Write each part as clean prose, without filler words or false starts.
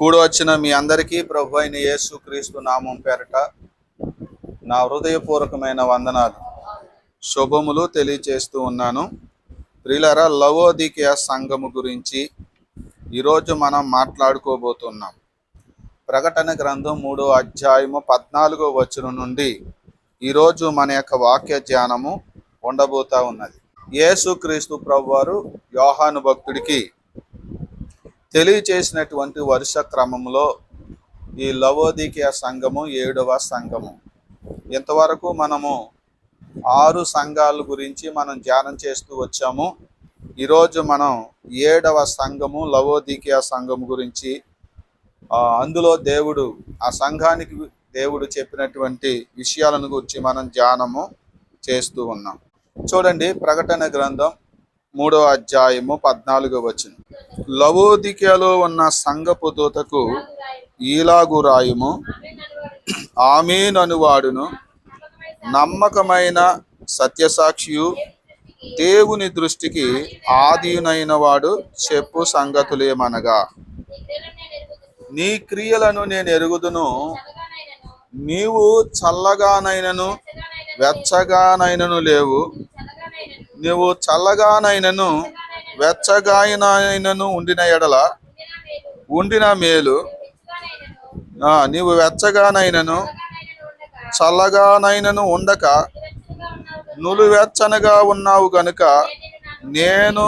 కూడవచ్చిన మీ అందరికీ ప్రభు అయిన యేసుక్రీస్తు నామం పేరట నా హృదయపూర్వకమైన వందనాలు శుభములు తెలియజేస్తూ ఉన్నాను. ప్రియులారా, లవోదికయ సంఘము గురించి ఈరోజు మనం మాట్లాడుకోబోతున్నాం. ప్రకటన గ్రంథం 3వ అధ్యాయము 14వ వచనం నుండి ఈరోజు మన యొక్క వాక్య ధ్యానము ఉండబోతా ఉన్నది. యేసుక్రీస్తు ప్రభువారు యోహాను భక్తుడికి తెలియచేసినటువంటి వరుస క్రమంలో ఈ లవోదికయ సంఘము 7వ సంఘము. ఇంతవరకు మనము 6 సంఘాల గురించి మనం ధ్యానం చేస్తూ వచ్చాము. ఈరోజు మనం 7వ సంఘము లవోదికయ సంఘము గురించి, అందులో దేవుడు ఆ సంఘానికి దేవుడు చెప్పినటువంటి విషయాలను గురించి మనం ధ్యానము చేస్తూ ఉన్నాం. చూడండి, ప్రకటన గ్రంథం 3వ అధ్యాయము 14వ వచనం. లవోదికయలో ఉన్న సంఘపు దూతకు ఈలాగు రాయుము, ఆమేన్ అనువాడును, నమ్మకమైన సత్యసాక్షియు, దేవుని దృష్టికి ఆదినైన వాడు చెప్పు సంగతులేమనగా, నీ క్రియలను నేను ఎరుగుదును, నీవు చల్లగానైనను వెచ్చగానైనను లేవు. నీవు చల్లగానైనను వెచ్చగానైనను ఉండిన ఎడల ఉండిన మేలు, నీవు వెచ్చగానైనను చల్లగానైనను ఉండక నులువెచ్చనగా ఉన్నావు గనుక నేను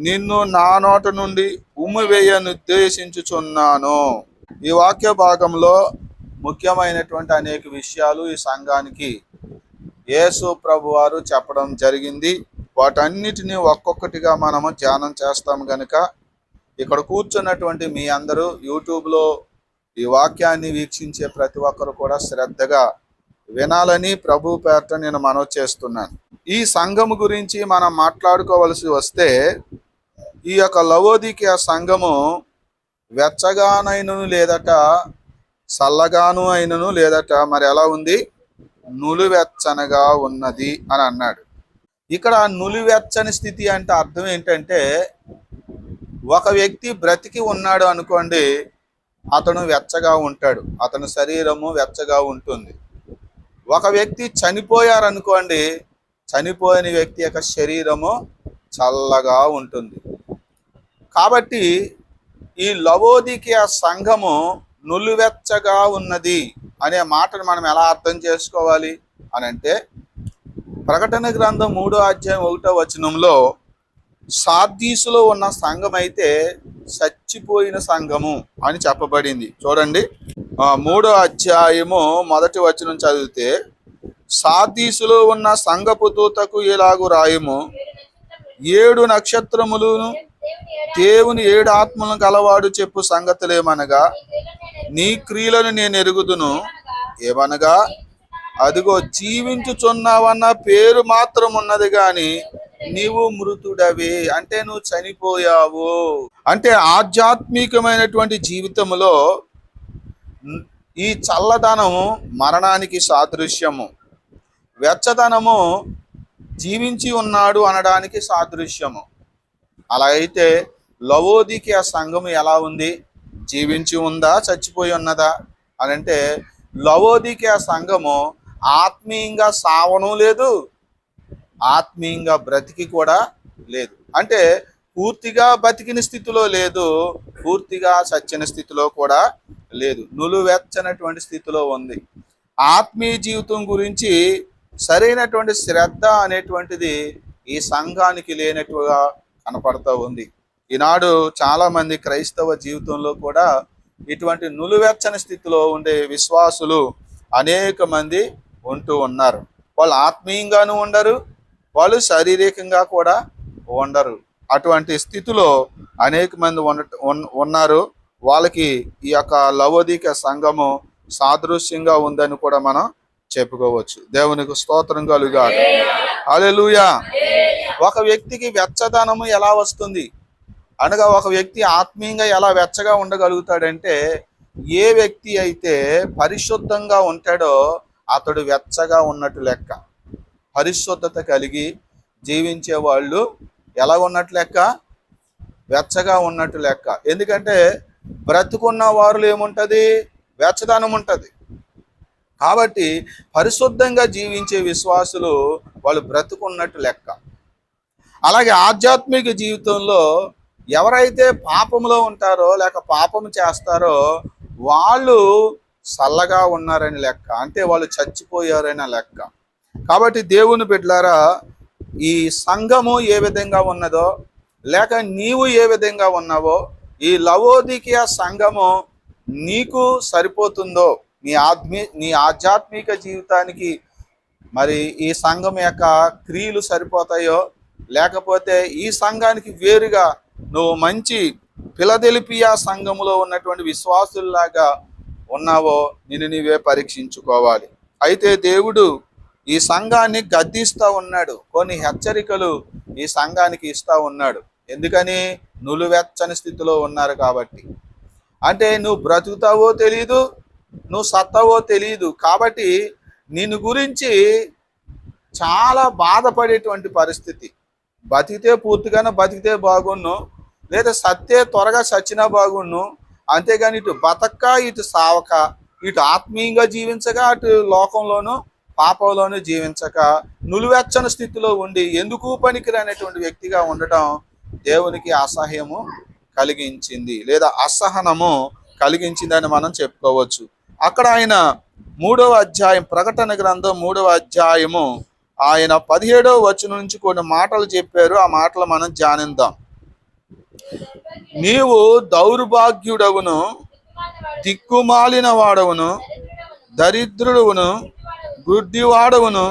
నిన్ను నా నోట నుండి ఉమ్మివేయనుద్దేశించుచున్నాను. ఈ వాక్య భాగంలో ముఖ్యమైనటువంటి అనేక విషయాలు ఈ సంఘానికి యేసు ప్రభువారు చెప్పడం జరిగింది. వాటన్నిటిని ఒక్కొక్కటిగా మనము ధ్యానం చేస్తాము గనుక ఇక్కడ కూర్చున్నటువంటి మీ అందరూ యూట్యూబ్లో ఈ వాక్యాన్ని వీక్షించే ప్రతి ఒక్కరు కూడా శ్రద్ధగా వినాలని ప్రభు పేరట నేను మనవి చేస్తున్నాను. ఈ సంఘము గురించి మనం మాట్లాడుకోవలసి వస్తే, ఈ యొక్క లవోదికయ సంఘము వెచ్చగానైనను లేదట, చల్లగాను అయినను లేదట, మరి ఎలా ఉంది? నులివెచ్చనగా ఉన్నది అని అన్నాడు. ఇక్కడ నులివెచ్చని స్థితి అంటే అర్థం ఏంటంటే, ఒక వ్యక్తి బ్రతికి ఉన్నాడు అనుకోండి, అతను వెచ్చగా ఉంటాడు, అతని శరీరము వెచ్చగా ఉంటుంది. ఒక వ్యక్తి చనిపోయారనుకోండి, చనిపోయిన వ్యక్తి యొక్క శరీరము చల్లగా ఉంటుంది. కాబట్టి ఈ లవోదికయ సంఘము నులివెచ్చగా ఉన్నది అనే మాటను మనం ఎలా అర్థం చేసుకోవాలి అని అంటే, ప్రకటన గ్రంథం 3వ అధ్యాయం 1వ వచనంలో సార్దీసులో ఉన్న సంఘం అయితే చచ్చిపోయిన సంఘము అని చెప్పబడింది. చూడండి, 3వ అధ్యాయము 1వ వచనం చదివితే, సార్దీసులో ఉన్న సంఘపు దూతకు ఇలాగు రాయము, 7 నక్షత్రములను దేవుని 7 ఆత్మలను గలవాడు చెప్పు సంగతులేమనగా, నీ క్రియలను నేను ఎరుగుదును, ఏమనగా అదిగో జీవించుచున్నావన్న పేరు మాత్రం ఉన్నది గాని నీవు మృతుడవి, అంటే నువ్వు చనిపోయావు. అంటే ఆధ్యాత్మికమైనటువంటి జీవితంలో ఈ చల్లదనము మరణానికి సాదృశ్యము, వెచ్చదనము జీవించి ఉన్నాడు అనడానికి సాదృశ్యము. అలా అయితే లవోదికయ సంఘము ఎలా ఉంది? జీవించి ఉందా, చచ్చిపోయి ఉన్నదా అని అంటే, లవోదికయ సంఘము ఆత్మీయంగా సావను లేదు, ఆత్మీయంగా బ్రతికి కూడా లేదు. అంటే పూర్తిగా బతికిన స్థితిలో లేదు, పూర్తిగా చచ్చిన స్థితిలో కూడా లేదు, నులువెచ్చనటువంటి స్థితిలో ఉంది. ఆత్మీయ జీవితం గురించి సరైనటువంటి శ్రద్ధ అనేటువంటిది ఈ సంఘానికి లేనట్టుగా కనపడుతూ ఉంది. ఈనాడు చాలా మంది క్రైస్తవ జీవితంలో కూడా ఇటువంటి నులువెచ్చని స్థితిలో ఉండే విశ్వాసులు అనేక మంది ఉంటూ ఉన్నారు. వాళ్ళు ఆత్మీయంగానూ ఉండరు, వాళ్ళు శారీరకంగా కూడా ఉండరు. అటువంటి స్థితిలో అనేక మంది ఉన్నారు. వాళ్ళకి ఈ యొక్క లవోదికయ సంఘము సాదృశ్యంగా ఉందని కూడా మనం చెప్పుకోవచ్చు. దేవునికి స్తోత్రం కలుగాక. హల్లెలూయా. ఒక వ్యక్తికి వెచ్చదనము ఎలా వస్తుంది అనగా, ఒక వ్యక్తి ఆత్మీయంగా ఎలా వెచ్చగా ఉండగలుగుతాడంటే, ఏ వ్యక్తి అయితే పరిశుద్ధంగా ఉంటాడో అతడు వెచ్చగా ఉన్నట్టు లెక్క. పరిశుద్ధత కలిగి జీవించే వాళ్ళు ఎలా ఉన్నట్టు లెక్క? వెచ్చగా ఉన్నట్టు లెక్క. ఎందుకంటే బ్రతుకున్న వారిలో ఏముంటుంది? వెచ్చదనం ఉంటుంది. కాబట్టి పరిశుద్ధంగా జీవించే విశ్వాసులు వాళ్ళు బ్రతుకున్నట్టు లెక్క. అలాగే ఆధ్యాత్మిక జీవితంలో ఎవరైతే పాపంలో ఉంటారో లేక పాపం చేస్తారో వాళ్ళు చల్లగా ఉన్నారని లెక్క, అంటే వాళ్ళు చచ్చిపోయారని లెక్క. కాబట్టి దేవుని బిడ్డలారా, ఈ సంఘము ఏ విధంగా ఉన్నదో లేక నీవు ఏ విధంగా ఉన్నావో, ఈ లవోదికీయ సంఘము నీకు సరిపోతుందో, నీ ఆధ్యాత్మిక జీవితానికి మరి ఈ సంఘం యొక్క క్రియలు సరిపోతాయో, లేకపోతే ఈ సంఘానికి వేరుగా నువ్వు మంచి ఫిలదెల్ఫియా సంఘములో ఉన్నటువంటి విశ్వాసుల్లాగా ఉన్నావో నిన్ను నీవే పరీక్షించుకోవాలి. అయితే దేవుడు ఈ సంఘాన్ని గద్దిస్తూ ఉన్నాడు, కొన్ని హెచ్చరికలు ఈ సంఘానికి ఇస్తూ ఉన్నాడు. ఎందుకని? నులువెచ్చని స్థితిలో ఉన్నారు కాబట్టి. అంటే నువ్వు బ్రతుకుతావో తెలియదు, నువ్వు సత్తావో తెలియదు. కాబట్టి నిన్ను గురించి చాలా బాధపడేటువంటి పరిస్థితి. బతికితే పూర్తిగానే బతికితే బాగున్ను, లేదా సత్తే త్వరగా చచ్చినా బాగున్ను. అంతేగాని ఇటు బతక్క ఇటు సావక, ఇటు ఆత్మీయంగా జీవించక అటు లోకంలోనూ పాపంలోనూ జీవించక నులువెచ్చని స్థితిలో ఉండి ఎందుకు పనికిరానటువంటి వ్యక్తిగా ఉండటం దేవునికి అసహ్యము కలిగించింది, లేదా అసహనము కలిగించిందని మనం చెప్పుకోవచ్చు. అక్కడ ఆయన 3వ అధ్యాయం, ప్రకటన గ్రంథం 3వ అధ్యాయము ఆయన 17వ వచనం నుంచి కొన్ని మాటలు చెప్పారు. ఆ మాటలు మనం ధ్యానిద్దాం. నీవు దౌర్భాగ్యుడవును, దిక్కుమాలిన వాడవును, దరిద్రుడువును, గుడ్డివాడవును,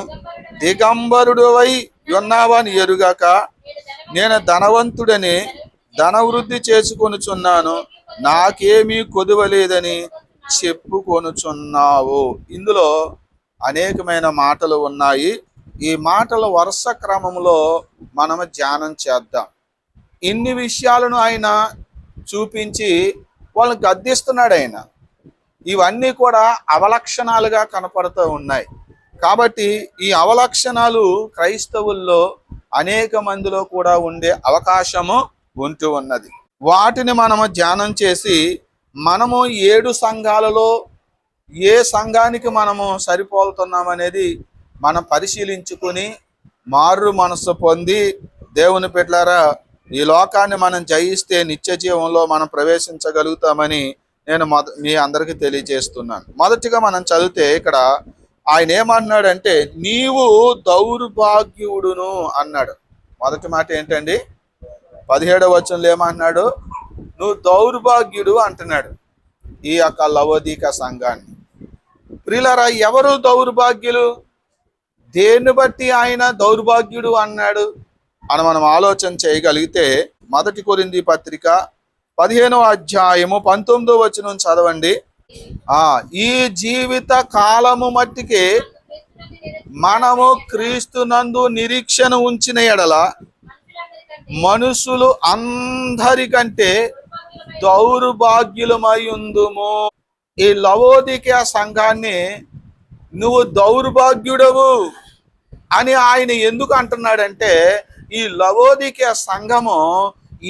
దిగంబరుడవై ఉన్నావని ఎరుగాక నేను ధనవంతుడని ధనవృద్ధి చేసుకొనుచున్నాను, నాకేమీ కొదువలేదని చెప్పుకొనుచున్నావు. ఇందులో అనేకమైన మాటలు ఉన్నాయి. ఈ మాటల వరుస క్రమంలో మనము ధ్యానం చేద్దాం. ఇన్ని విషయాలను ఆయన చూపించి వాళ్ళని గద్దిస్తున్నాడు ఆయన. ఇవన్నీ కూడా అవలక్షణాలుగా కనపడుతూ ఉన్నాయి. కాబట్టి ఈ అవలక్షణాలు క్రైస్తవుల్లో అనేక మందిలో కూడా ఉండే అవకాశము ఉంటూ ఉన్నది. వాటిని మనము ధ్యానం చేసి మనము 7 సంఘాలలో ఏ సంఘానికి మనము సరిపోతున్నామనేది మనం పరిశీలించుకుని మారు మనసు పొంది దేవుని బిడ్డలారా, ఈ లోకాన్ని మనం జయిస్తే నిత్య జీవంలో మనం ప్రవేశించగలుగుతామని నేను మీ అందరికీ తెలియజేస్తున్నాను. మొదటిగా మనం చదివితే ఇక్కడ ఆయన ఏమన్నాడంటే నీవు దౌర్భాగ్యుడును అన్నాడు. మొదటి మాట ఏంటండి? 17వ వచనంలో ఏమన్నాడు? నువ్వు దౌర్భాగ్యుడు అంటున్నాడు ఈ యొక్క లవోదిక సంఘాన్ని. ప్రియులారా, ఎవరు దౌర్భాగ్యులు? దేన్ని బట్టి ఆయన దౌర్భాగ్యుడు అన్నాడు అని మనం ఆలోచన చేయగలిగితే 1 కొరింథీ పత్రిక 15వ అధ్యాయము 19వ వచనం చదవండి. ఈ జీవిత కాలము మట్టికి మనము క్రీస్తునందు నిరీక్షణ ఉంచిన ఎడల మనుషులు అందరికంటే దౌర్భాగ్యులమై ఉందుము. ఈ లవోదికీయ సంఘాన్ని నువ్వు దౌర్భాగ్యుడవు అని ఆయన ఎందుకు అంటున్నాడంటే, ఈ లవోదికీయ సంఘము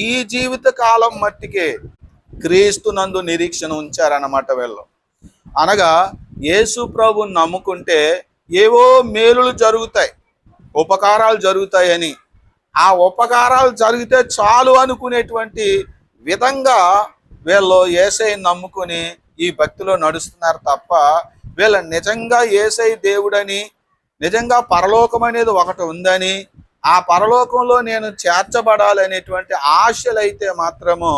ఈ జీవిత కాలం మట్టికే క్రీస్తునందు నిరీక్షణ ఉంచారన్నమాట వీళ్ళు. అనగా యేసు ప్రభుని నమ్ముకుంటే ఏవో మేలులు జరుగుతాయి, ఉపకారాలు జరుగుతాయని, ఆ ఉపకారాలు జరిగితే చాలు అనుకునేటువంటి విధంగా వీళ్ళు యేసయ్యని నమ్ముకుని ఈ భక్తిలో నడుస్తున్నారు తప్ప వీళ్ళు నిజంగా యేసయ్య దేవుడని, నిజంగా పరలోకం అనేది ఒకటి ఉందని, ఆ పరలోకంలో నేను చేర్చబడాలనేటువంటి ఆశలైతే మాత్రము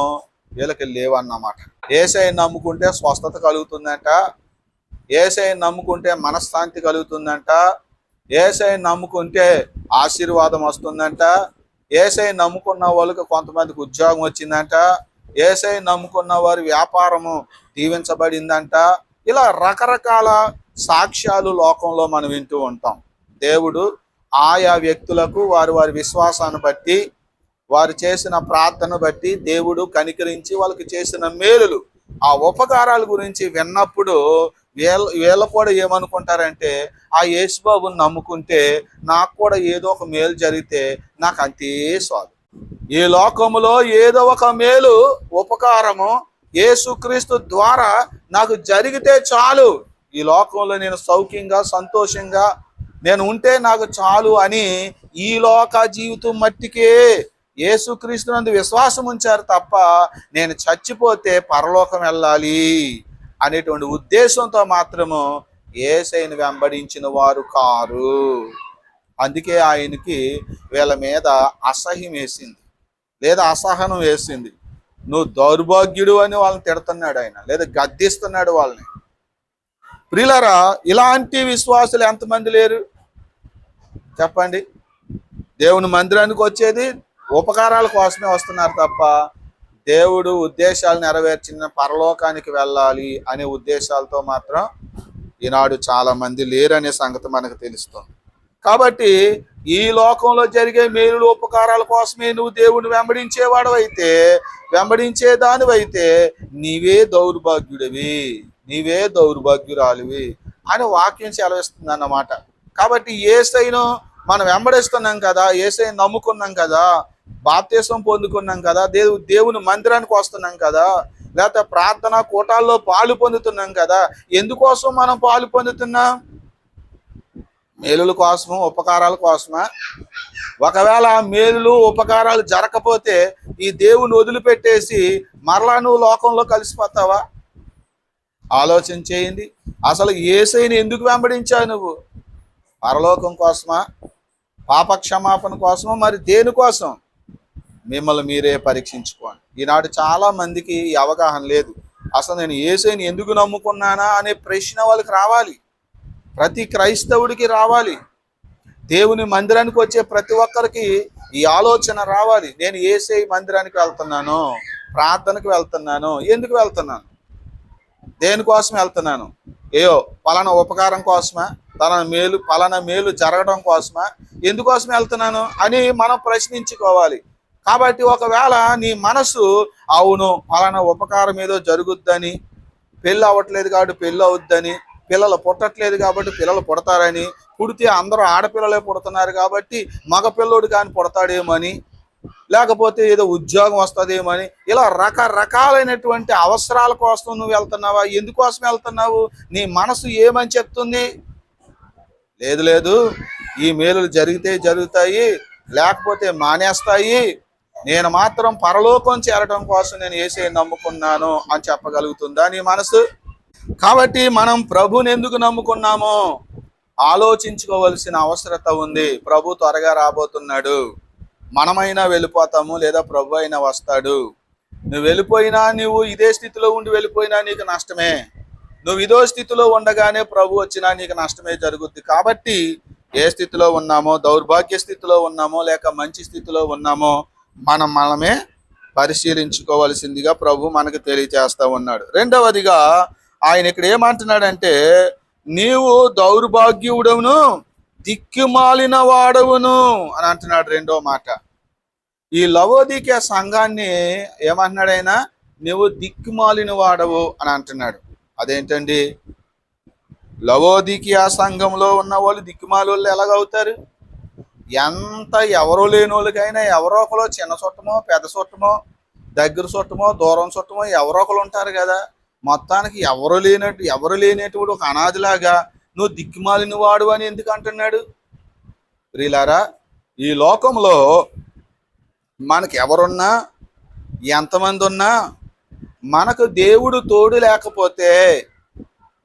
వీళ్ళకి లేవన్నమాట. యేసయ్యని నమ్ముకుంటే స్వస్థత కలుగుతుందంట, యేసయ్యని నమ్ముకుంటే మనశ్శాంతి కలుగుతుందంట, యేసయ్యని నమ్ముకుంటే ఆశీర్వాదం వస్తుందంట, యేసయ్యని నమ్ముకున్న వాళ్ళకి కొంతమందికి ఉద్యోగం వచ్చిందంట, యేసయ్యని నమ్ముకున్న వారి వ్యాపారము దీవించబడిందంట. ఇలా రకరకాల సాక్ష్యాలు లోకంలో మనం వింటూ ఉంటాం. దేవుడు ఆయా వ్యక్తులకు వారి వారి విశ్వాసాన్ని బట్టి, వారు చేసిన ప్రార్థన బట్టి దేవుడు కనికరించి వాళ్ళకి చేసిన మేలులు, ఆ ఉపకారాల గురించి విన్నప్పుడు వీళ్ళు కూడా ఏమనుకుంటారంటే, ఆ యేసుబాబుని నమ్ముకుంటే నాకు కూడా ఏదో ఒక మేలు జరిగితే నాకు అంతే చాలు. ఈ లోకములో ఏదో ఒక మేలు ఉపకారము యేసుక్రీస్తు ద్వారా నాకు జరిగితే చాలు, ఈ లోకంలో నేను సౌఖ్యంగా సంతోషంగా నేను ఉంటే నాకు చాలు అని ఈ లోక జీవితం మట్టికే యేసుక్రీస్తునందు విశ్వాసం ఉంచారు తప్ప నేను చచ్చిపోతే పరలోకం వెళ్ళాలి అనేటువంటి ఉద్దేశంతో మాత్రము యేసయ్యను వెంబడించిన వారు కారు. అందుకే ఆయనకి వీళ్ళ మీద అసహ్యం వేసింది, లేదా అసహనం వేసింది. నువ్వు దౌర్భాగ్యుడు అని వాళ్ళని తిడుతున్నాడు ఆయన, లేదా గద్దిస్తున్నాడు వాళ్ళని. ప్రియులారా, ఇలాంటి విశ్వాసులు ఎంతమంది లేరు చెప్పండి? దేవుని మందిరానికి వచ్చేది ఉపకారాల కోసమే వస్తున్నారు తప్ప దేవుడు ఉద్దేశాలు నెరవేర్చిన పరలోకానికి వెళ్ళాలి అనే ఉద్దేశాలతో మాత్రం ఈనాడు చాలా మంది లేరనే సంగతి మనకు తెలుస్తుంది. కాబట్టి ఈ లోకంలో జరిగే మేలులు ఉపకారాల కోసమే నువ్వు దేవుడిని వెంబడించేవాడవైతే, వెంబడించేదానివైతే నీవే దౌర్భాగ్యుడివి, నీవే దౌర్భాగ్యురాలివి అని వాక్యం సెలవిస్తుంది అన్నమాట. కాబట్టి యేసయ్యను మనం వెంబడిస్తున్నాం కదా, యేసయ్యను నమ్ముకున్నాం కదా, బాప్తిసం పొందుకున్నాం కదా, దేవుని మందిరానికి వస్తున్నాం కదా, లేకపోతే ప్రార్థన కూటాల్లో పాలు పొందుతున్నాం కదా. ఎందుకోసం మనం పాలు పొందుతున్నాం? మేలుల కోసము, ఉపకారాల కోసమా? ఒకవేళ మేలులు ఉపకారాలు జరగకపోతే ఈ దేవుని వదిలిపెట్టేసి మరలా నువ్వు లోకంలో కలిసిపోతావా? ఆలోచన చేయండి. అసలు యేసయ్యని ఎందుకు వెంబడించావు నువ్వు? పరలోకం కోసమా, పాప క్షమాపణ కోసమా, మరి దేనికోసం? మిమ్మల్ని మీరే పరీక్షించుకోండి. ఈనాడు చాలా మందికి ఈ అవగాహన లేదు. అసలు నేను యేసయ్యని ఎందుకు నమ్ముకున్నానా అనే ప్రశ్న వాళ్ళకి రావాలి, ప్రతి క్రైస్తవుడికి రావాలి. దేవుని మందిరానికి వచ్చే ప్రతి ఒక్కరికి ఈ ఆలోచన రావాలి. నేను యేసయ్య మందిరానికి వెళ్తున్నాను, ప్రార్థనకు వెళ్తున్నాను, ఎందుకు వెళ్తున్నాను, దేనికోసం వెళ్తున్నాను? ఏయో పలానా ఉపకారం కోసమా, పలానా మేలు జరగడం కోసమా, ఎందుకోసం వెళ్తున్నాను అని మనం ప్రశ్నించుకోవాలి. కాబట్టి ఒకవేళ నీ మనసు అవును పలానా ఉపకారం ఏదో జరుగుద్దని, పెళ్ళి అవ్వట్లేదు కాబట్టి పెళ్ళి అవుద్దని, పిల్లలు పుట్టట్లేదు కాబట్టి పిల్లలు పుడతారని, పుడితే అందరూ ఆడపిల్లలే పుడుతున్నారు కాబట్టి మగ పిల్లోడు కానీ పుడతాడేమని, లేకపోతే ఏదో ఉద్యోగం వస్తుందేమని, ఇలా రకరకాలైనటువంటి అవసరాల కోసం నువ్వు వెళ్తున్నావా? ఎందుకోసం వెళ్తున్నావు? నీ మనసు ఏమని చెప్తుంది? లేదు లేదు, ఈ మేలులు జరిగితే జరుగుతాయి, లేకపోతే మానేస్తాయి, నేను మాత్రం పరలోకం చేరడం కోసం నేను యేసయ్యని నమ్ముకున్నాను అని చెప్పగలుగుతుందా నీ మనసు? కాబట్టి మనం ప్రభుని ఎందుకు నమ్ముకున్నామో ఆలోచించుకోవలసిన అవసరత ఉంది. ప్రభు త్వరగా రాబోతున్నాడు, మనమైనా వెళ్ళిపోతాము, లేదా ప్రభు అయినా వస్తాడు. నువ్వు వెళ్ళిపోయినా, నువ్వు ఇదే స్థితిలో ఉండి వెళ్ళిపోయినా నీకు నష్టమే. నువ్వు ఇదో స్థితిలో ఉండగానే ప్రభు వచ్చినా నీకు నష్టమే జరుగుద్ది. కాబట్టి ఏ స్థితిలో ఉన్నామో, దౌర్భాగ్య స్థితిలో ఉన్నామో లేక మంచి స్థితిలో ఉన్నామో మనమే పరిశీలించుకోవాల్సిందిగా ప్రభు మనకు తెలియజేస్తా ఉన్నాడు. రెండవదిగా ఆయన ఇక్కడ ఏమంటున్నాడంటే, నీవు దౌర్భాగ్యుడవును దిక్కుమాలిన వాడవును అని అంటున్నాడు. రెండో మాట, ఈ లవోదికీయ సంఘాన్ని ఏమంటున్నాడు ఆయన? నువ్వు దిక్కుమాలిన వాడవు అని అంటున్నాడు. అదేంటండి? లవోదికీయ సంఘంలో ఉన్న వాళ్ళు దిక్కుమాలి వాళ్ళు ఎలాగవుతారు? ఎంత ఎవరో లేని వాళ్ళకైనా ఎవరో ఒకరు చిన్న చుట్టమో పెద్ద చుట్టమో దగ్గర చుట్టమో దూరం చుట్టమో ఎవరో ఒకరు ఉంటారు కదా. మొత్తానికి ఎవరు లేనటువంటి ఒక అనాథలాగా నువ్వు దిక్కుమాలిన వాడు అని ఎందుకు అంటున్నాడు? ప్రియులారా, ఈ లోకంలో మనకి ఎవరున్నా, ఎంతమంది ఉన్నా, మనకు దేవుడు తోడు లేకపోతే,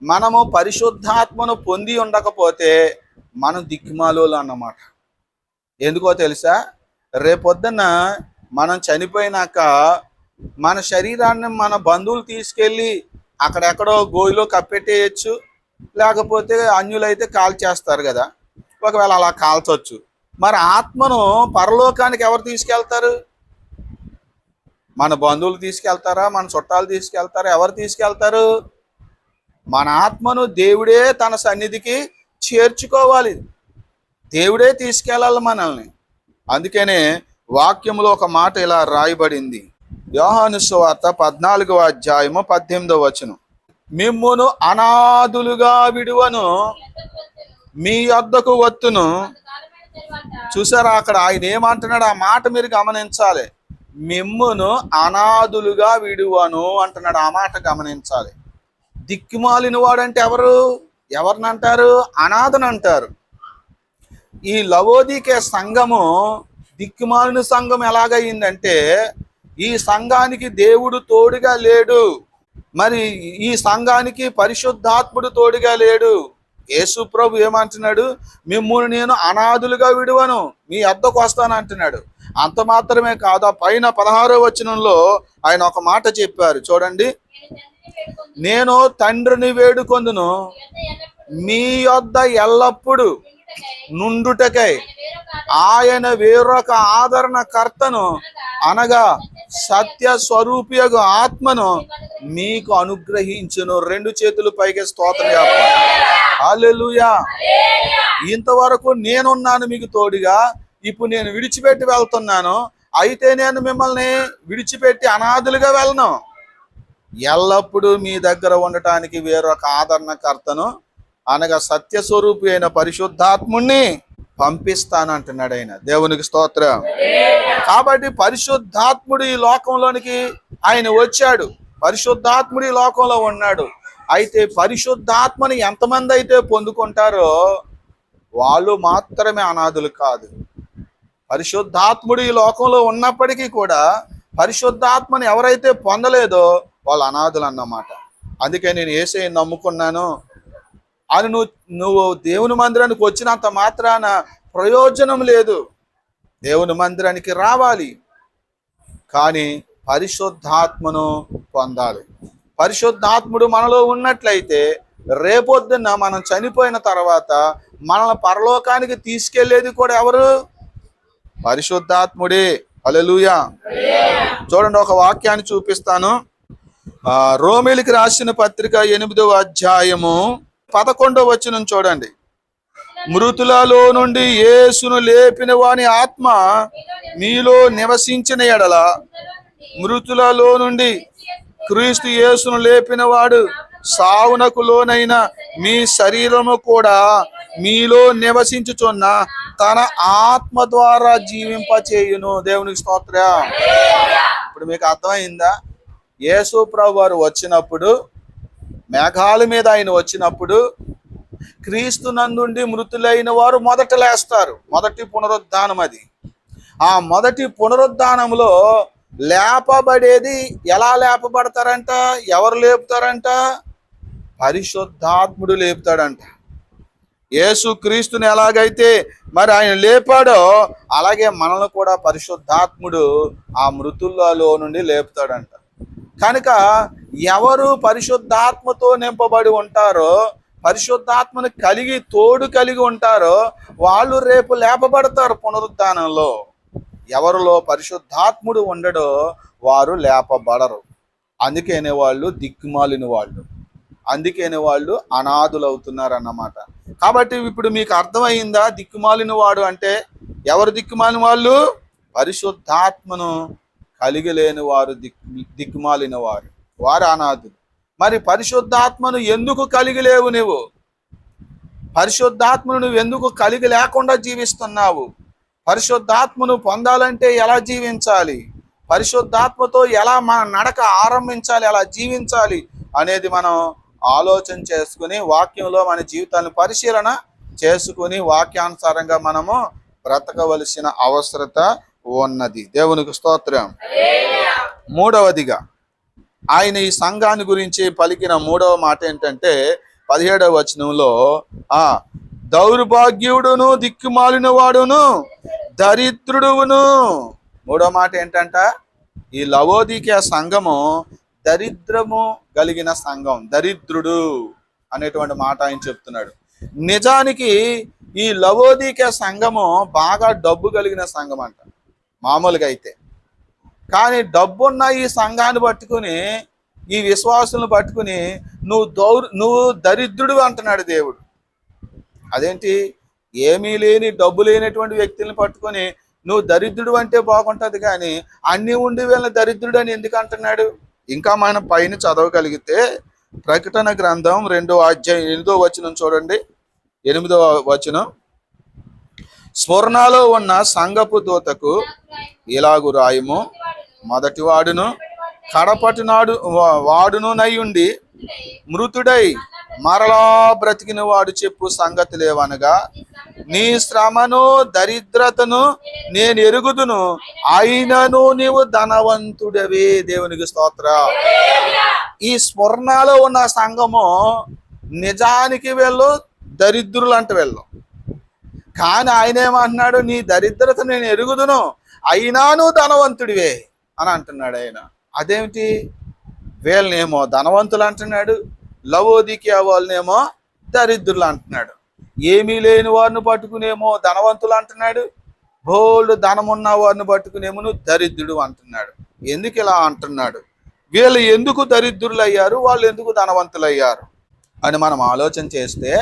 మనము పరిశుద్ధాత్మను పొంది ఉండకపోతే మనం దిక్కుమాలోలు అన్నమాట. ఎందుకో తెలుసా? రేపొద్దున మనం చనిపోయినాక మన శరీరాన్ని మన బంధువులు తీసుకెళ్ళి అక్కడెక్కడో గోయిలో కప్పెట్టేయచ్చు, లేకపోతే అన్యులైతే కాల్చేస్తారు కదా. ఒకవేళ అలా కాల్చవచ్చు. మరి ఆత్మను పరలోకానికి ఎవరు తీసుకెళ్తారు? మన బంధువులు తీసుకెళ్తారా? మన చుట్టాలు తీసుకెళ్తారా? ఎవరు తీసుకెళ్తారు? మన ఆత్మను దేవుడే తన సన్నిధికి చేర్చుకోవాలి, దేవుడే తీసుకెళ్ళాలి మనల్ని. అందుకనే వాక్యంలో ఒక మాట ఇలా రాయబడింది. యోహాను సువార్త 14వ అధ్యాయము 18వ వచనం, మిమ్మును అనాథులుగా విడువను, మీ యొద్దకు వత్తును. చూసారా అక్కడ ఆయన ఏమంటున్నాడు? ఆ మాట మీరు గమనించాలి. మిమ్మును అనాథులుగా విడువను అంటున్నాడు. ఆ మాట గమనించాలి. దిక్కుమాలిన వాడంటే ఎవరినంటారు? అనాథను అంటారు. ఈ లవోదికే సంఘము దిక్కుమాలిన సంఘం ఎలాగయిందంటే, ఈ సంఘానికి దేవుడు తోడుగా లేడు. మరి ఈ సంఘానికి పరిశుద్ధాత్ముడు తోడుగా లేడు. యేసు ప్రభు ఏమంటున్నాడు? మిమ్మును నేను అనాథులుగా విడువను, మీ వద్దకు వస్తాను అంటున్నాడు. అంత మాత్రమే కాదు, ఆ పైన 16వ వచనంలో ఆయన ఒక మాట చెప్పారు చూడండి. నేను తండ్రిని వేడుకొందును, మీ యొద్ద ఎల్లప్పుడు నుండుటకై ఆయన వేరొక ఆదరణకర్తను అనగా సత్య స్వరూపియగు ఆత్మను మీకు అనుగ్రహించును. 2 చేతులు పైకి స్తోత్రం చెప్పాలి. హల్లెలూయా. ఇంతవరకు నేనున్నాను మీకు తోడుగా, ఇప్పుడు నేను విడిచిపెట్టి వెళ్తున్నాను. అయితే నేను మిమ్మల్ని విడిచిపెట్టి అనాథులుగా వెళ్ళను. ఎల్లప్పుడూ మీ దగ్గర ఉండటానికి వేరొక ఆదరణకర్తను అనగా సత్యస్వరూపి అయిన పరిశుద్ధాత్ముణ్ణి పంపిస్తాను అంటున్నాడు ఆయన. దేవునికి స్తోత్రం. కాబట్టి పరిశుద్ధాత్ముడు ఈ లోకంలోనికి ఆయన వచ్చాడు. పరిశుద్ధాత్ముడు ఈ లోకంలో ఉన్నాడు. అయితే పరిశుద్ధాత్మని ఎంతమంది అయితే పొందుకుంటారో వాళ్ళు మాత్రమే అనాథులు కాదు. పరిశుద్ధాత్ముడు ఈ లోకంలో ఉన్నప్పటికీ కూడా పరిశుద్ధాత్మని ఎవరైతే పొందలేదో వాళ్ళు అనాథులు అన్నమాట. అందుకే నేను యేసయ్యని నమ్ముకున్నాను అని నువ్వు దేవుని మందిరానికి వచ్చినంత మాత్రాన ప్రయోజనం లేదు. దేవుని మందిరానికి రావాలి, కానీ పరిశుద్ధాత్మను పొందాలి. పరిశుద్ధాత్ముడు మనలో ఉన్నట్లయితే రేపొద్దున్న మనం చనిపోయిన తర్వాత మనల్ని పరలోకానికి తీసుకెళ్లేది కూడా ఎవరు? పరిశుద్ధాత్ముడే. హల్లెలూయా. చూడండి, ఒక వాక్యాన్ని చూపిస్తాను. రోమీయులకు రాసిన పత్రిక 8వ అధ్యాయము 11వ వచనం చూడండి. మృతులలో నుండి యేసును లేపిన వాని ఆత్మ మీలో నివసించిన ఎడల, మృతులలో నుండి క్రీస్తు యేసును లేపిన వాడు సావునకు లోనైన మీ శరీరము కూడా మీలో నివసించుచున్న తన ఆత్మ ద్వారా జీవింపచేయును. దేవునికి స్తోత్రం. ఇప్పుడు మీకు అర్థమైందా? యేసు ప్రభు వారు వచ్చినప్పుడు, మేఘాల మీద ఆయన వచ్చినప్పుడు, క్రీస్తు నందుండి మృతులైన వారు మొదట లేస్తారు. మొదటి పునరుద్ధానం అది. ఆ మొదటి పునరుద్ధానంలో లేపబడేది ఎలా లేపబడతారంట? ఎవరు లేపుతారంట? పరిశుద్ధాత్ముడు లేపుతాడంట. యేసు క్రీస్తుని ఎలాగైతే మరి ఆయన లేపాడో అలాగే మనల్ని కూడా పరిశుద్ధాత్ముడు ఆ మృతులలో నుండి లేపుతాడంట. కనుక ఎవరు పరిశుద్ధాత్మతో నింపబడి ఉంటారో, పరిశుద్ధాత్మను తోడు కలిగి ఉంటారో వాళ్ళు రేపు లేపబడతారు పునరుద్ధానంలో. ఎవరిలో పరిశుద్ధాత్ముడు ఉండడో వారు లేపబడరు. అందుకనే వాళ్ళు దిక్కుమాలిన వాళ్ళు, అందుకనే వాళ్ళు అనాథులు అవుతున్నారు అన్నమాట. కాబట్టి ఇప్పుడు మీకు అర్థమైందా? దిక్కుమాలిన వాడు అంటే ఎవరు? దిక్కుమాలిన వాళ్ళు పరిశుద్ధాత్మను కలిగి లేని వారు దిక్కుమాలిన వారు, వారు అనాథులు. మరి పరిశుద్ధాత్మను ఎందుకు కలిగి లేవు? నువ్వు పరిశుద్ధాత్మను నువ్వు ఎందుకు కలిగి లేకుండా జీవిస్తున్నావు? పరిశుద్ధాత్మను పొందాలంటే ఎలా జీవించాలి? పరిశుద్ధాత్మతో ఎలా మన నడక ఆరంభించాలి, ఎలా జీవించాలి అనేది మనం ఆలోచన చేసుకుని వాక్యంలో మన జీవితాన్ని పరిశీలన చేసుకుని వాక్యానుసారంగా మనము బ్రతకవలసిన అవసరత ఉన్నది. దేవునికి స్తోత్రం. మూడవదిగా ఆయన ఈ సంఘాన్ని గురించి పలికిన 3వ మాట ఏంటంటే 17వ వచనంలో, దౌర్భాగ్యుడును దిక్కుమాలిన వాడును దరిద్రుడును. 3వ మాట ఏంటంట? ఈ లవోదికే సంఘము దరిద్రము కలిగిన సంఘం, దరిద్రుడు అనేటువంటి మాట ఆయన చెప్తున్నాడు. నిజానికి ఈ లవోదికే సంఘము బాగా డబ్బు కలిగిన సంఘం అంట మామూలుగా అయితే. కానీ డబ్బున్న ఈ సంఘాన్ని పట్టుకుని, ఈ విశ్వాసులను పట్టుకుని నువ్వు దరిద్రుడు అంటున్నాడు దేవుడు. అదేంటి? ఏమీ లేని డబ్బు లేనటువంటి వ్యక్తులను పట్టుకొని నువ్వు దరిద్రుడు అంటే బాగుంటుంది, కానీ అన్నీ ఉండి వీళ్ళని దరిద్రుడు అని ఎందుకు అంటున్నాడు? ఇంకా మనం పైన చదవగలిగితే ప్రకటన గ్రంథం 2వ అధ్యాయం 8వ వచనం చూడండి. 8వ వచనం, స్వర్ణలో ఉన్న సంఘపు దూతకు ఇలాగు రాయము, మొదటి వాడును కడపటి నాడు వాడును నయ్యుండి మృతుడై మరలా బ్రతికిన వాడు చెప్పు సంగతి లేవనగా, నీ శ్రమను దరిద్రతను నేను ఎరుగుదును, అయినను నీవు ధనవంతుడవే. దేవునికి స్తోత్రం. ఈ స్మరణలో ఉన్న సంఘము నిజానికి వెళ్ళు దరిద్రులు అంటే వెళ్ళు, కానీ ఆయన ఏమంటున్నాడు, నీ దరిద్రత నేను ఎరుగుదును, అయినా నువ్వు ధనవంతుడివే అని అంటున్నాడు ఆయన. అదేమిటి, వీళ్ళనేమో ధనవంతులు అంటున్నాడు, లవోదికియా వాళ్ళనేమో దరిద్రులు అంటున్నాడు. ఏమీ లేని వారిని పట్టుకునేమో ధనవంతులు అంటున్నాడు, బోల్డ్ ధనమున్న వారిని పట్టుకునేమో నువ్వు దరిద్రుడు అంటున్నాడు. ఎందుకు ఇలా అంటున్నాడు? వీళ్ళు ఎందుకు దరిద్రులు అయ్యారు, వాళ్ళు ఎందుకు ధనవంతులు అయ్యారు అని మనం ఆలోచన చేస్తే,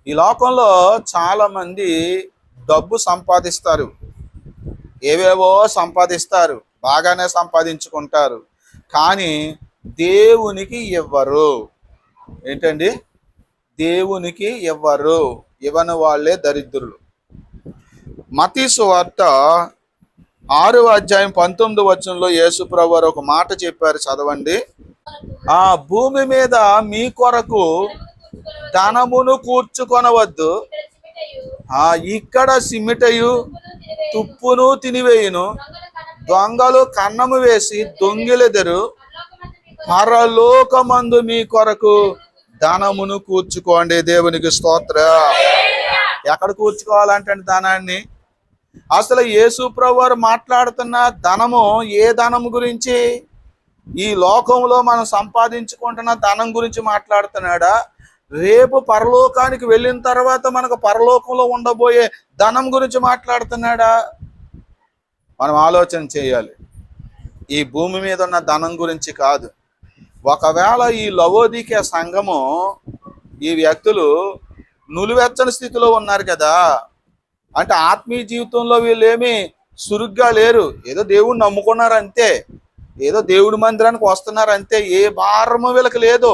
ఈ లోకంలో చాలామంది డబ్బు సంపాదిస్తారు, ఏవేవో సంపాదిస్తారు, బాగానే సంపాదించుకుంటారు, కానీ దేవునికి ఇవ్వరు. ఏంటండి? దేవునికి ఇవ్వరు. ఇవ్వని వాళ్ళే దరిద్రులు. మత్తయి సువార్త 6వ అధ్యాయం 19వ వచనంలో యేసు ప్రభువారు ఒక మాట చెప్పారు, చదవండి. ఆ భూమి మీద మీ కొరకు ధనమును కూర్చుకొనవద్దు, ఇక్కడ సిమిటయు తుప్పును తినివేయును, దొంగలు కన్నము వేసి దొంగిలెదరు, పరలోకమందు మీ కొరకు ధనమును కూర్చుకోండి. దేవునికి స్తోత్రం. ఎక్కడ కూర్చుకోవాలంటే ధనాన్ని? అసలు యేసు ప్రభువారు మాట్లాడుతున్న ధనము ఏ ధనము గురించి? ఈ లోకంలో మనం సంపాదించుకుంటున్న ధనం గురించి మాట్లాడుతున్నాడా? రేపు పరలోకానికి వెళ్ళిన తర్వాత మనకు పరలోకంలో ఉండబోయే ధనం గురించి మాట్లాడుతున్నాడా? మనం ఆలోచన చేయాలి. ఈ భూమి మీద ఉన్న ధనం గురించి కాదు. ఒకవేళ ఈ లవోదికియా సంఘము, ఈ వ్యక్తులు నులివెచ్చని స్థితిలో ఉన్నారు కదా, అంటే ఆత్మీయ జీవితంలో వీళ్ళు ఏమీ సురుగ్గా లేరు, ఏదో దేవుడిని నమ్ముకున్నారు అంతే, ఏదో దేవుడి మందిరానికి వస్తున్నారు అంతే, ఏ భారము వీళ్ళకి లేదు.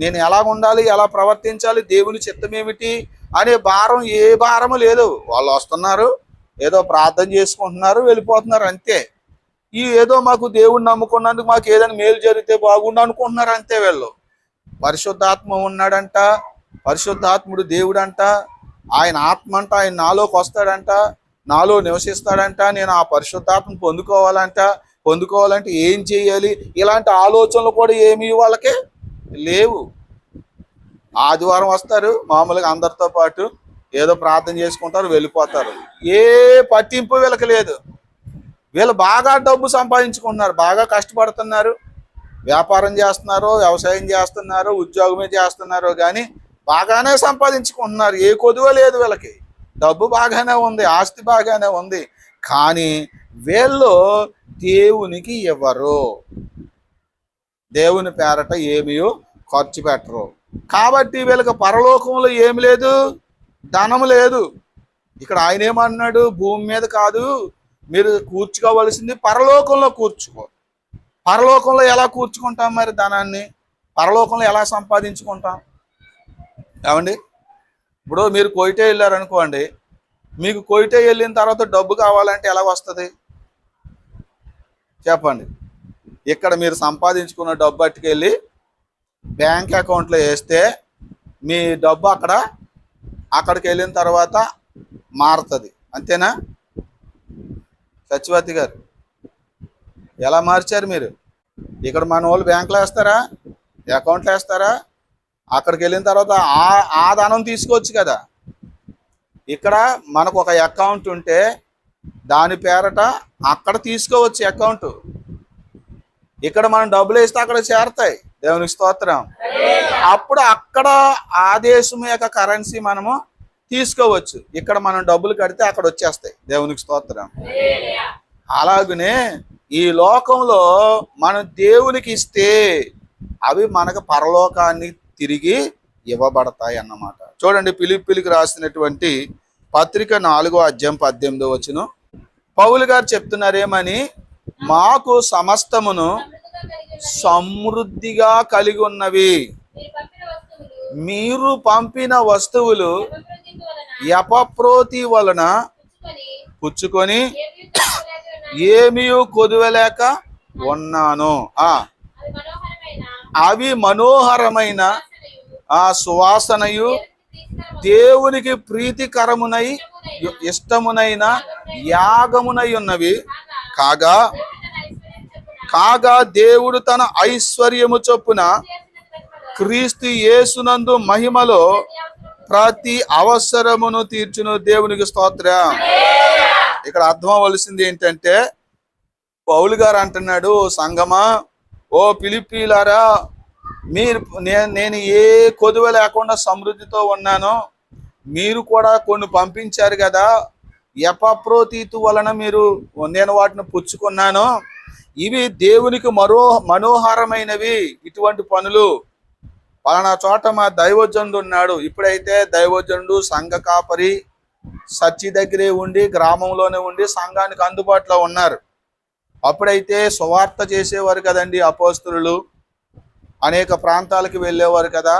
నేను ఎలా ఉండాలి, ఎలా ప్రవర్తించాలి, దేవుని చిత్తం ఏమిటి అనే భారం, ఏ భారము లేదు. వాళ్ళు వస్తున్నారు, ఏదో ప్రార్థన చేసుకుంటున్నారు, వెళ్ళిపోతున్నారు అంతే. ఈ ఏదో మాకు దేవుడిని నమ్ముకున్నందుకు మాకు ఏదైనా మేలు జరిగితే బాగుండు అనుకుంటున్నారు అంతే. వీళ్ళు పరిశుద్ధాత్మ ఉన్నాడంట, పరిశుద్ధాత్ముడు దేవుడంట, ఆయన ఆత్మ అంట, ఆయన నాలోకి వస్తాడంట, నాలో నివసిస్తాడంట, నేను ఆ పరిశుద్ధాత్మను పొందుకోవాలంటే ఏం చేయాలి, ఇలాంటి ఆలోచనలు కూడా ఏమీ వాళ్ళకి లేవు. ఆదివారం వస్తారు, మామూలుగా అందరితో పాటు ఏదో ప్రార్థన చేసుకుంటారు, వెళ్ళిపోతారు. ఏ పట్టింపు వీళ్ళకి లేదు. వీళ్ళు బాగా డబ్బు సంపాదించుకుంటున్నారు, బాగా కష్టపడుతున్నారు, వ్యాపారం చేస్తున్నారు, వ్యవసాయం చేస్తున్నారు, ఉద్యోగమే చేస్తున్నారు, కానీ బాగానే సంపాదించుకుంటున్నారు. ఏ కొదువ లేదు వీళ్ళకి. డబ్బు బాగానే ఉంది, ఆస్తి బాగానే ఉంది, కానీ వీళ్ళు దేవునికి ఇవ్వరు, దేవుని పేరట ఏమీ ఖర్చు పెట్టరు. కాబట్టి వీళ్ళకి పరలోకంలో ఏమి లేదు, ధనం లేదు. ఇక్కడ ఆయన ఏమన్నాడు, భూమి మీద కాదు మీరు కూర్చుకోవలసింది పరలోకంలో కూర్చుకో. పరలోకంలో ఎలా కూర్చుకుంటాం మరి ధనాన్ని? పరలోకంలో ఎలా సంపాదించుకుంటాం? ఏమండి, ఇప్పుడు మీరు కోయిటే వెళ్ళారనుకోండి, మీకు కోయిటే వెళ్ళిన తర్వాత డబ్బు కావాలంటే ఎలా వస్తుంది చెప్పండి? ఇక్కడ మీరు సంపాదించుకున్న డబ్బు అట్టుకెళ్ళి బ్యాంక్ అకౌంట్లో వేస్తే మీ డబ్బు అక్కడికి వెళ్ళిన తర్వాత మారుతుంది, అంతేనా? సత్యవతి గారు ఎలా మార్చారు మీరు? ఇక్కడ మన వాళ్ళు బ్యాంకులో వేస్తారా, అకౌంట్లో వేస్తారా? అక్కడికి వెళ్ళిన తర్వాత ఆ ధనం తీసుకోవచ్చు కదా. ఇక్కడ మనకు ఒక అకౌంట్ ఉంటే దాని పేరట అక్కడ తీసుకోవచ్చు అకౌంట్. ఇక్కడ మనం డబ్బులు వేస్తే అక్కడ చేరతాయి. దేవునికి స్తోత్రం. అప్పుడు అక్కడ ఆ దేశం యొక్క కరెన్సీ మనము తీసుకోవచ్చు. ఇక్కడ మనం డబ్బులు కడితే అక్కడ వచ్చేస్తాయి. దేవునికి స్తోత్రం. అలాగనే ఈ లోకంలో మనం దేవునికి ఇస్తే అవి మనకు పరలోకాన్ని తిరిగి ఇవ్వబడతాయి అన్నమాట. చూడండి, ఫిలిప్పీయులకు రాసినటువంటి పత్రిక 4వ అధ్యాయం 18వ వచనం పౌలు గారు చెప్తున్నారేమని, మాకు సమస్తమును సమృద్ధిగా కలిగి ఉన్నవి, మీరు పంపిన వస్తువులు ఎపఫ్రోదీతు వలన పుచ్చుకొని ఏమీ కొదువలేక ఉన్నాను. అవి మనోహరమైన ఆ సువాసనయు దేవునికి ప్రీతికరమునై ఇష్టమునైన యాగమునై ఉన్నవి కాగా దేవుడు తన ఐశ్వర్యము చొప్పున క్రీస్తు యేసునందు మహిమలో ప్రతి అవసరమును తీర్చును. దేవునికి స్తోత్రం. ఇక్కడ అర్థం అవ్వాల్సింది ఏంటంటే, పౌలు గారు అంటున్నాడు, సంగమా, ఓ ఫిలిప్పీలారా, నేను ఏ కొదువ లేకుండా సమృద్ధితో ఉన్నాను, మీరు కూడా కొన్ని పంపించారు కదా, ఎపఫ్రోదీతు వలన నేను వాటిని పుచ్చుకున్నాను, ఇవి దేవునికి మనోహరమైనవి. ఇటువంటి పనులు పలానా చోట మా దైవజనుడు ఉన్నాడు. ఇప్పుడైతే దైవజనుడు సంఘ కాపరి సచ్చి దగ్గరే ఉండి, గ్రామంలోనే ఉండి సంఘానికి అందుబాటులో ఉన్నారు. అప్పుడైతే సువార్త చేసేవారు కదండి అపోస్తలులు, అనేక ప్రాంతాలకు వెళ్ళేవారు కదా.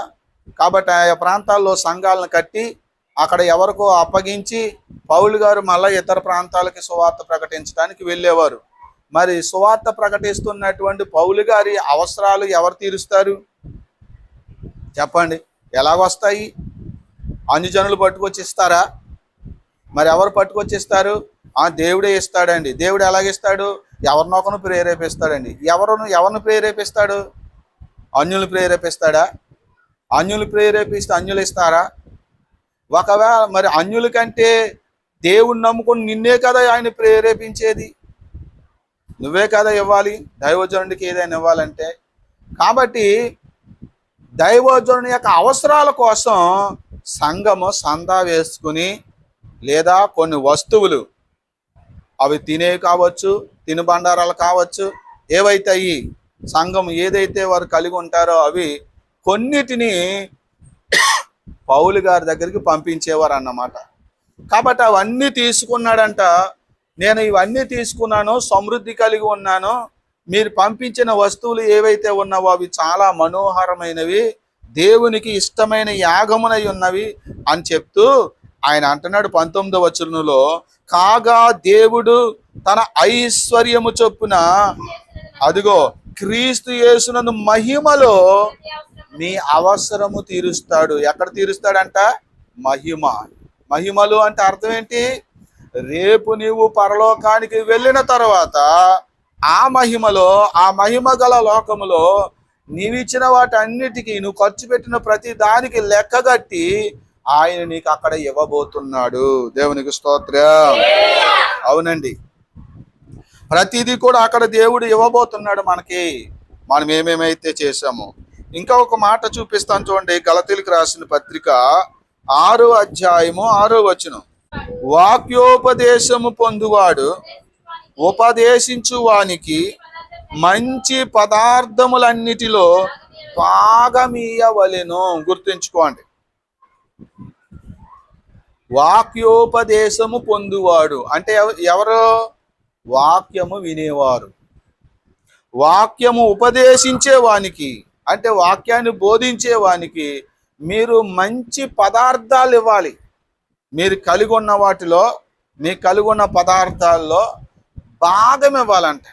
కాబట్టి ఆయా ప్రాంతాల్లో సంఘాలను కట్టి అక్కడ ఎవరికో అప్పగించి పౌలు గారు మళ్ళీ ఇతర ప్రాంతాలకి సువార్త ప్రకటించడానికి వెళ్ళేవారు. మరి సువార్త ప్రకటిస్తున్నటువంటి పౌలు గారి అవసరాలు ఎవరు తీరుస్తారు చెప్పండి? ఎలాగొస్తాయి? అన్యజనులు పట్టుకొచ్చి ఇస్తారా? మరి ఎవరు పట్టుకొచ్చి ఇస్తారు? దేవుడే ఇస్తాడండి. దేవుడు ఎలాగిస్తాడు? ఎవరినొకరు ప్రేరేపిస్తాడండి. ఎవరిని ప్రేరేపిస్తాడు? అన్యులు ప్రేరేపిస్తాడా? అన్యులు ప్రేరేపిస్తే అన్యులు ఇస్తారా? ఒకవేళ మరి అన్యుల కంటే దేవుణ్ణి నమ్ముకొని నిన్నే కదా ఆయన ప్రేరేపించేది, నువ్వే కదా ఇవ్వాలి దైవజనుడికి ఏదైనా ఇవ్వాలంటే. కాబట్టి దైవజనుని యొక్క అవసరాల కోసం సంఘము సందా వేసుకుని, లేదా కొన్ని వస్తువులు, అవి తినేవి కావచ్చు, తినుబండారాలు కావచ్చు, ఏవైతే అయ్యి సంఘం ఏదైతే వారు కలిగి ఉంటారో అవి కొన్నిటిని పౌలు గారి దగ్గరికి పంపించేవారు అన్నమాట. కాబట్టి అవన్నీ తీసుకున్నాడంట. నేను ఇవన్నీ తీసుకున్నాను, సమృద్ధి కలిగి ఉన్నాను, మీరు పంపించిన వస్తువులు ఏవైతే ఉన్నావో అవి చాలా మనోహరమైనవి, దేవునికి ఇష్టమైన యాగమునై ఉన్నవి అని చెప్తూ ఆయన అంటున్నాడు 19వ వచనంలో, కాగా దేవుడు తన ఐశ్వర్యము చొప్పున అదిగో క్రీస్తు యేసునందు మహిమలో మీ అవసరము తీరుస్తాడు. ఎక్కడ తీరుస్తాడంట? మహిమలు అంటే అర్థం ఏంటి? రేపు నీవు పరలోకానికి వెళ్ళిన తర్వాత ఆ మహిమలో, ఆ మహిమ గల లోకములో నీవిచ్చిన వాటన్నిటికీ, నువ్వు ఖర్చు పెట్టిన ప్రతి దానికి లెక్కగట్టి ఆయన నీకు అక్కడ ఇవ్వబోతున్నాడు. దేవునికి స్తోత్రం. అవునండి, ప్రతిదీ కూడా అక్కడ దేవుడు ఇవ్వబోతున్నాడు మనకి, మనం ఏమేమైతే చేశామో. ఇంకా ఒక మాట చూపిస్తాను చూడండి, గలతీయులకు రాసిన పత్రిక 6వ అధ్యాయము 6వ వచనం. వాక్యోపదేశము పొందువాడు ఉపదేశించు వానికి మంచి పదార్థములన్నిటిలో భాగమీయవలెను. గుర్తుంచుకోండి, వాక్యోపదేశము పొందువాడు అంటే ఎవరు? వాక్యము వినేవారు. వాక్యము ఉపదేశించే వానికి అంటే వాక్యాన్ని బోధించే వానికి మీరు మంచి పదార్థాలు ఇవ్వాలి. మీరు కలిగి ఉన్న వాటిలో, మీకు కలిగి ఉన్న పదార్థాల్లో భాగం ఇవ్వాలంట.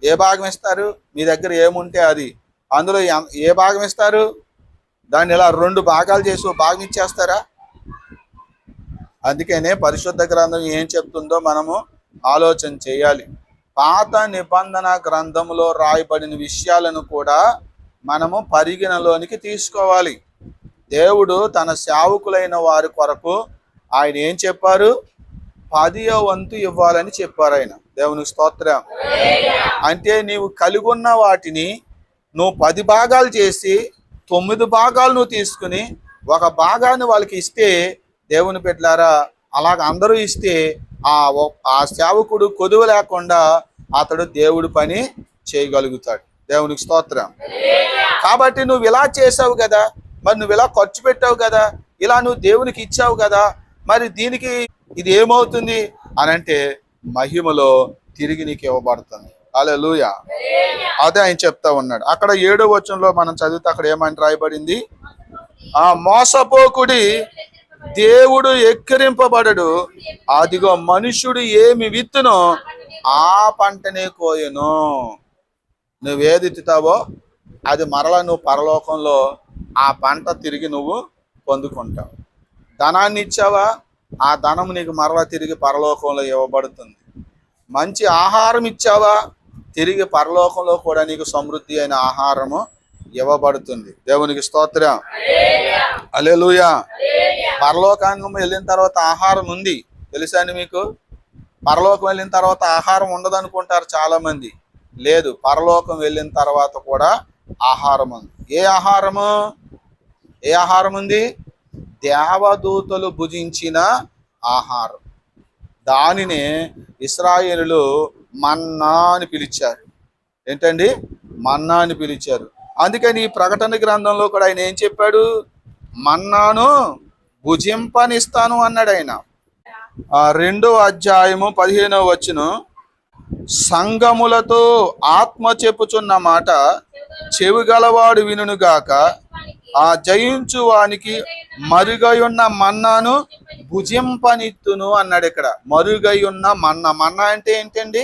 ఏ భాగం ఇస్తారు? మీ దగ్గర ఏముంటే అది, అందులో ఏ భాగం ఇస్తారు? దాన్ని ఇలా 2 భాగాలు చేసి భాగం ఇచ్చేస్తారా? అందుకనే పరిశుద్ధ గ్రంథం ఏం చెప్తుందో మనము ఆలోచన చేయాలి. పాత నిబంధన గ్రంథంలో రాయబడిన విషయాలను కూడా మనము పరిగణలోనికి తీసుకోవాలి. దేవుడు తన సేవకులైన వారి కొరకు ఆయన ఏం చెప్పారు? 10వ వంతు ఇవ్వాలని చెప్పారు ఆయన. దేవునికి స్తోత్రం. అంటే నీవు కలిగి ఉన్న వాటిని నువ్వు 10 భాగాలు చేసి 9 భాగాలు నువ్వు తీసుకుని 1 భాగాన్ని వాళ్ళకి ఇస్తే, దేవుని బిడ్డలారా, అలాగ అందరూ ఇస్తే ఆ సేవకుడు కొదువ లేకుండా అతడు దేవుడి పని చేయగలుగుతాడు. దేవునికి స్తోత్రం. కాబట్టి నువ్వు ఇలా చేసావు కదా, మరి నువ్వు ఇలా ఖర్చు పెట్టావు కదా, ఇలా నువ్వు దేవునికి ఇచ్చావు కదా, మరి దీనికి ఇది ఏమవుతుంది అని అంటే మహిమలో తిరిగి నీకు ఇవ్వబడుతుంది. హల్లెలూయా. అదే ఆయన చెప్తా ఉన్నాడు. అక్కడ 7వ వచనంలో మనం చదివితే అక్కడ ఏమని రాయబడింది? మోసపోకుడి, దేవుడు ఎక్కిరింపబడడు, అదిగో మనుష్యుడు ఏమి విత్తునో ఆ పంటనే కోయను. నువ్వేది ఎత్తుతావో అది మరలా నువ్వు పరలోకంలో ఆ పంట తిరిగి నువ్వు పొందుకుంటావు. ధనాన్ని ఇచ్చావా, ఆ ధనం నీకు మరలా తిరిగి పరలోకంలో ఇవ్వబడుతుంది. మంచి ఆహారం ఇచ్చావా, తిరిగి పరలోకంలో కూడా నీకు సమృద్ధి అయిన ఆహారము ఇవ్వబడుతుంది. దేవునికి స్తోత్రం. హల్లెలూయా. పరలోకానికి వెళ్ళిన తర్వాత ఆహారం ఉంది, తెలుసా అండి మీకు? పరలోకం వెళ్ళిన తర్వాత ఆహారం ఉండదు అనుకుంటారు చాలా మంది. లేదు, పరలోకం వెళ్ళిన తర్వాత కూడా ఆహారం ఉంది. ఏ ఆహారము? ఏ ఆహారం ఉంది? దేవదూతలు భుజించిన ఆహారం. దానినే ఇశ్రాయేలులు మన్నా అని పిలిచారు. ఏంటండి? మన్నా అని పిలిచారు. అందుకని ఈ ప్రకటన గ్రంథంలో కూడా ఆయన ఏం చెప్పాడు? మన్నాను భుజింపనిస్తాను అన్నాడు ఆయన. 2వ అధ్యాయము 15వ వచనం, సంగములతో ఆత్మ చెప్పుచున్న మాట చెవిగలవాడు వినుగాక, ఆ జయించు వానికి మరుగై ఉన్న మన్నాను భుజింపనిత్తును అన్నాడు. ఇక్కడ మరుగై ఉన్న మన్నా. మన్నా అంటే ఏంటండి?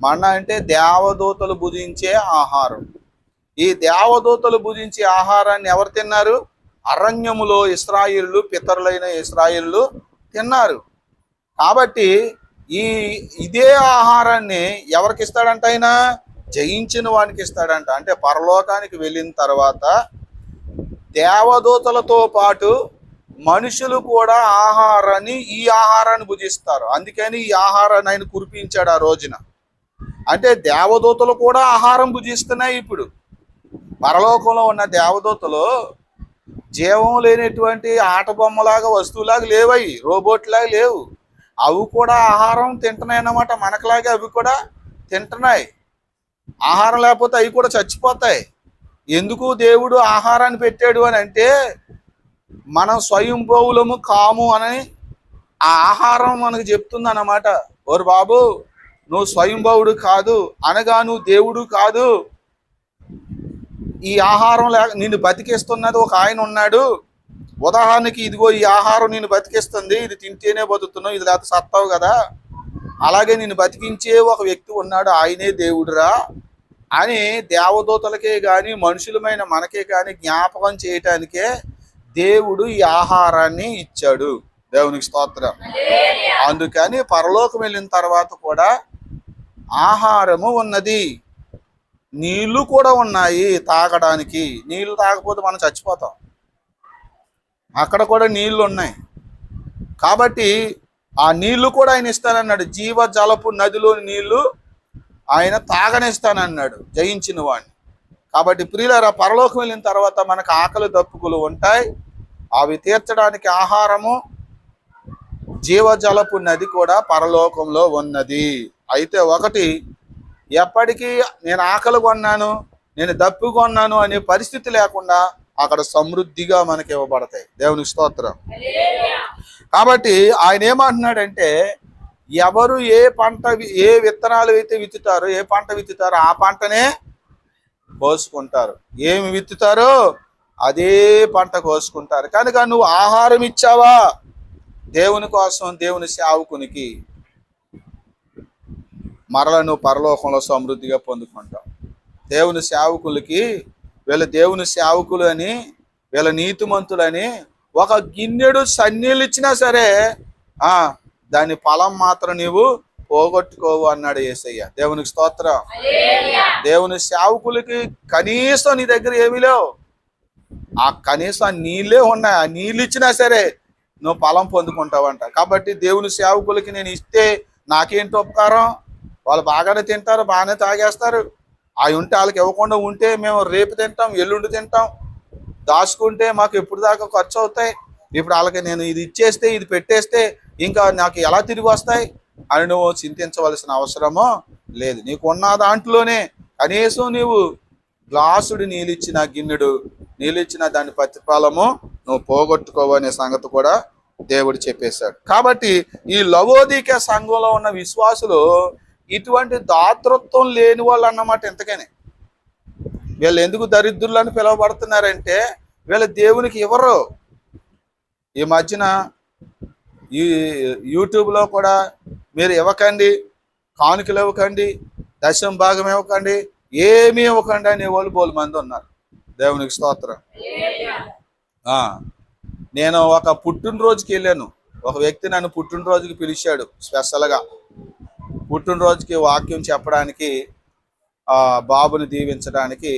మన్నా అంటే దేవదూతలు భుజించే ఆహారం. ఈ దేవదూతలు భుజించే ఆహారాన్ని ఎవరు తిన్నారు? అరణ్యములో ఇశ్రాయేలు, పితరులైన ఇశ్రాయేలు తిన్నారు. కాబట్టి ఇదే ఆహారాన్ని ఎవరికి ఇస్తాడంట? ఆయన జయించిన వానికి ఇస్తాడంట. అంటే పరలోకానికి వెళ్ళిన తర్వాత దేవదూతలతో పాటు మనుషులు కూడా ఈ ఆహారాన్ని భుజిస్తారు. అందుకని ఈ ఆహారాన్ని ఆయన కురిపించాడు ఆ రోజున. అంటే దేవదూతలు కూడా ఆహారం భుజిస్తున్నాయి. ఇప్పుడు పరలోకంలో ఉన్న దేవదూతలు జీవం లేనటువంటి ఆట బొమ్మలాగా, వస్తువులాగా లేవయి, రోబోట్లాగా లేవు. అవి కూడా ఆహారం తింటున్నాయి అన్నమాట. మనకులాగే అవి కూడా తింటున్నాయి. ఆహారం లేకపోతే అవి కూడా చచ్చిపోతాయి. ఎందుకు దేవుడు ఆహారాన్ని పెట్టాడు అని అంటే, మనం స్వయంభవులము కాము అని ఆ ఆహారం మనకు చెప్తుంది అన్నమాట. ఓరు బాబు, నువ్వు స్వయంభవుడు కాదు అనగా నువ్వు దేవుడు కాదు. ఈ ఆహారం నిన్ను బతికిస్తున్నది ఒక ఆయన ఉన్నాడు. ఉదాహరణకి ఇదిగో ఈ ఆహారం నిన్ను బతికిస్తుంది, ఇది తింటేనే బతుకుతున్నావు, ఇది లేకపోతే సత్తావు కదా. అలాగే నిన్ను బతికించే ఒక వ్యక్తి ఉన్నాడు, ఆయనే దేవుడురా అని దేవదూతలకే కానీ మనుషులమైన మనకే కానీ జ్ఞాపకం చేయటానికే దేవుడు ఈ ఆహారాన్ని ఇచ్చాడు. దేవునికి స్తోత్రం. అందుకని పరలోకం వెళ్ళిన తర్వాత కూడా ఆహారము ఉన్నది, నీళ్లు కూడా ఉన్నాయి తాగడానికి. నీళ్లు తాగకపోతే మనం చచ్చిపోతాం. అక్కడ కూడా నీళ్లు ఉన్నాయి. కాబట్టి ఆ నీళ్లు కూడా ఆయన ఇస్తానన్నాడు. జీవ జలపు నదిలోని నీళ్లు ఆయన తాగనిస్తానన్నాడు జయించిన వాడిని. కాబట్టి ప్రియులారా, పరలోకం వెళ్ళిన తర్వాత మనకు ఆకలి దప్పుకులు ఉంటాయి. అవి తీర్చడానికి ఆహారము, జీవజలపు నది కూడా పరలోకంలో ఉన్నది. అయితే ఒకటి, ఎప్పటికీ నేను ఆకలి కొన్నాను, నేను దప్పు కొన్నాను అనే పరిస్థితి లేకుండా అక్కడ సమృద్ధిగా మనకి ఇవ్వబడతాయి. దేవునికి స్తోత్రం. కాబట్టి ఆయన ఏమంటున్నాడంటే, ఎవరు ఏ విత్తనాలు అయితే విత్తుతారో, ఏ పంట విత్తుతారో ఆ పంటనే కోసుకుంటారు. ఏమి విత్తుతారో అదే పంట కోసుకుంటారు. కనుక నువ్వు ఆహారం ఇచ్చావా దేవుని కోసం, దేవుని సేవకునికి, మరలా నువ్వు పరలోకంలో సమృద్ధిగా పొందుకుంటావు. దేవుని సేవకులకి, వీళ్ళ దేవుని సేవకులు అని, వీళ్ళ నీతిమంతులని ఒక గిన్నెడు సన్నీళ్ళు ఇచ్చినా సరే దాని ఫలం మాత్రం నీవు పోగొట్టుకోవు అన్నాడు యేసయ్య. దేవునికి స్తోత్రం. దేవుని సేవకులకి కనీసం నీ దగ్గర ఏమీ లేవు, ఆ కనీసం నీళ్ళే ఉన్నాయి. ఆ నీళ్ళు ఇచ్చినా సరే నువ్వు ఫలం పొందుకుంటావంట. కాబట్టి దేవుని సేవకులకి నేను ఇస్తే నాకేంటి ఉపకారం? వాళ్ళు బాగానే తింటారు, బాగానే తాగేస్తారు. అవి ఉంటే వాళ్ళకి ఇవ్వకుండా ఉంటే మేము రేపు తింటాం, ఎల్లుండి తింటాం. దాచుకుంటే మాకు ఎప్పుడు దాకా ఖర్చు అవుతాయి. ఇప్పుడు వాళ్ళకి నేను ఇది ఇచ్చేస్తే, ఇది పెట్టేస్తే ఇంకా నాకు ఎలా తిరిగి వస్తాయి అని నువ్వు చింతించవలసిన అవసరమో లేదు. నీకు ఉన్న దాంట్లోనే కనీసం నీవు గ్లాసుడు నీళ్ళిచ్చిన, గిన్నెడు నీళ్ళిచ్చిన దాని ప్రతిఫలము నువ్వు పోగొట్టుకోవనే సంగతి కూడా దేవుడు చెప్పేశాడు. కాబట్టి ఈ లవోదిక సంఘంలో ఉన్న విశ్వాసులు ఇటువంటి దాతృత్వం లేని వాళ్ళు అన్నమాట. ఎంతకనే వీళ్ళు ఎందుకు దరిద్రులని పిలువబడుతున్నారంటే, వీళ్ళ దేవునికి ఇవ్వరు. ఈ మధ్యన ఈ యూట్యూబ్లో కూడా మీరు ఇవ్వకండి, కానుకలు ఇవ్వకండి, దశమ భాగం ఇవ్వకండి, ఏమీ ఇవ్వకండి అనే వాళ్ళు బోలు మంది ఉన్నారు. దేవునికి స్తోత్రం. నేను ఒక పుట్టినరోజుకి వెళ్ళాను. ఒక వ్యక్తి నన్ను పుట్టినరోజుకి పిలిచాడు స్పెషల్గా. పుట్టినరోజుకి వాక్యం చెప్పడానికి, బాబుని దీవించడానికి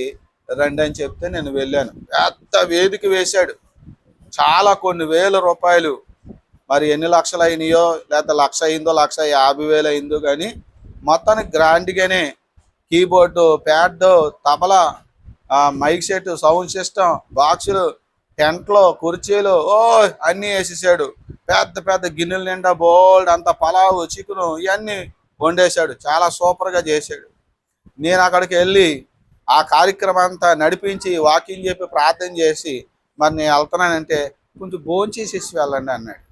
రండి అని చెప్తే నేను వెళ్ళాను. పెద్ద వేదిక వేశాడు. చాలా కొన్ని వేల రూపాయలు, మరి ఎన్ని లక్షలు అయినాయో, లేకపోతే 1,00,000 అయిందో 1,50,000 అయిందో కానీ మొత్తానికి గ్రాండ్గానే keyboard, pad, tabla, mike set, sound system, బాక్సులు, టెంట్లో, కుర్చీలు అన్నీ వేసేసాడు. పెద్ద పెద్ద గిన్నెల నిండా బోల్డ్ అంత పలావు, చికెను ఇవన్నీ వండేశాడు. చాలా సూపర్గా చేశాడు. నేను అక్కడికి వెళ్ళి ఆ కార్యక్రమం అంతా నడిపించి వాకింగ్ చెప్పి ప్రార్థన చేసి, మరి నేను వెళ్తున్నానంటే కొంచెం భోంచేసేసి వెళ్ళండి అన్నాడు.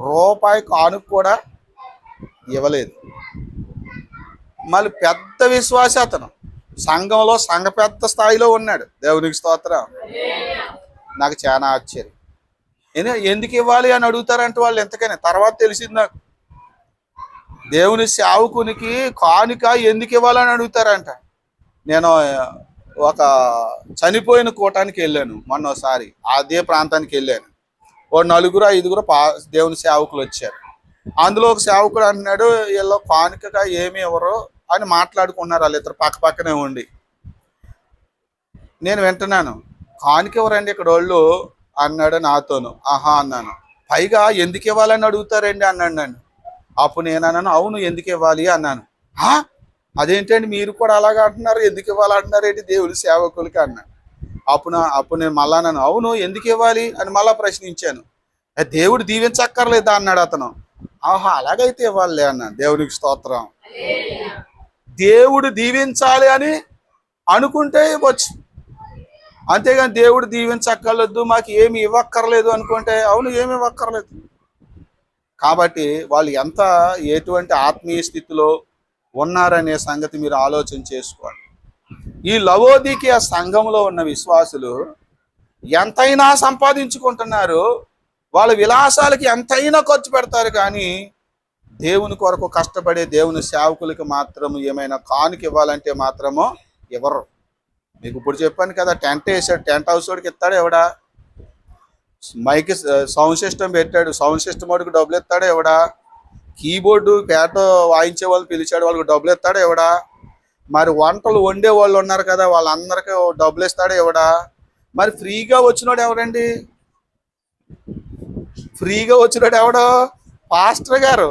రూపాయి కానుక కూడా ఇవ్వలేదు. మళ్ళీ పెద్ద విశ్వాసి అతను, సంఘంలో సంఘ పెద్ద స్థాయిలో ఉన్నాడు. దేవునికి స్తోత్రం. నాకు చాలా ఆశ్చర్యం. ఎందుకు ఇవ్వాలి అని అడుగుతారంటే వాళ్ళు ఎంతకైనా. తర్వాత తెలిసింది నాకు, దేవుని సేవకునికి కానుక ఎందుకు ఇవ్వాలని అడుగుతారంట. నేను ఒక చనిపోయిన కూటానికి వెళ్ళాను మొన్నోసారి. అదే ప్రాంతానికి వెళ్ళాను. ఓ 4-5 దేవుని సేవకులు వచ్చారు. అందులో ఒక సేవకుడు అంటున్నాడు, వీళ్ళు కానుకగా ఏమి ఇవ్వరు అని మాట్లాడుకున్నారు. వాళ్ళిద్దరు పక్క పక్కనే ఉండి. నేను వింటున్నాను, కానుక ఎవరండి ఇక్కడ వాళ్ళు అన్నాడు నాతోను. ఆహా అన్నాను. పైగా ఎందుకు ఇవ్వాలని అడుగుతారండి అన్నాడు నన్ను. అప్పుడు నేను అన్నాను, అవును ఎందుకు ఇవ్వాలి అన్నాను. అదేంటండి మీరు కూడా అలాగా అంటున్నారు, ఎందుకు ఇవ్వాలి అంటున్నారు ఏంటి దేవుడి సేవకులకి అన్నాను. అప్పుడు నేను మళ్ళా నన్ను, అవును ఎందుకు ఇవ్వాలి అని మళ్ళా ప్రశ్నించాను. దేవుడు దీవించక్కర్లేదా అన్నాడు అతను. ఆహా అలాగైతే ఇవ్వాలిలే అన్నాను. దేవునికి స్తోత్రం. దేవుడు దీవించాలి అని అనుకుంటే ఇవ్వచ్చు, అంతేగాని దేవుడు దీవించక్కర్లేదు, మాకు ఏమి ఇవ్వక్కర్లేదు అనుకుంటే అవును ఏమి ఇవ్వక్కర్లేదు. కాబట్టి వాళ్ళు ఎటువంటి ఆత్మీయ స్థితిలో ఉన్నారనే సంగతి మీరు ఆలోచన చేసుకోండి. ఈ లవోదికీయ సంఘంలో ఉన్న విశ్వాసులు ఎంతైనా సంపాదించుకుంటున్నారు, వాళ్ళ విలాసాలకి ఎంతైనా ఖర్చు పెడతారు, కానీ దేవుని కొరకు కష్టపడే దేవుని సేవకులకి మాత్రం ఏమైనా కానుక ఇవ్వాలంటే మాత్రమో ఇవ్వరు. మీకు ఇప్పుడు చెప్పాను కదా, టెంట్ వేసాడు, టెంట్ హౌస్ వాడికి ఇస్తాడు ఎవడా? మైక్ సౌండ్ సిస్టమ్ పెట్టాడు, సౌండ్ సిస్టమ్ వాడికి డబ్బులు ఇస్తాడు ఎవడా? కీబోర్డు పేట వాయించే వాళ్ళు పిలిచాడు, వాళ్ళకి డబ్బులు ఇస్తాడు ఎవడా? మరి వంటలు వండే వాళ్ళు ఉన్నారు కదా, వాళ్ళందరికీ డబ్బులు ఇస్తాడు ఎవడా? మరి ఫ్రీగా వచ్చినాడు ఎవరండి? ఫ్రీగా వచ్చినాడు ఎవడో? పాస్టర్ గారు.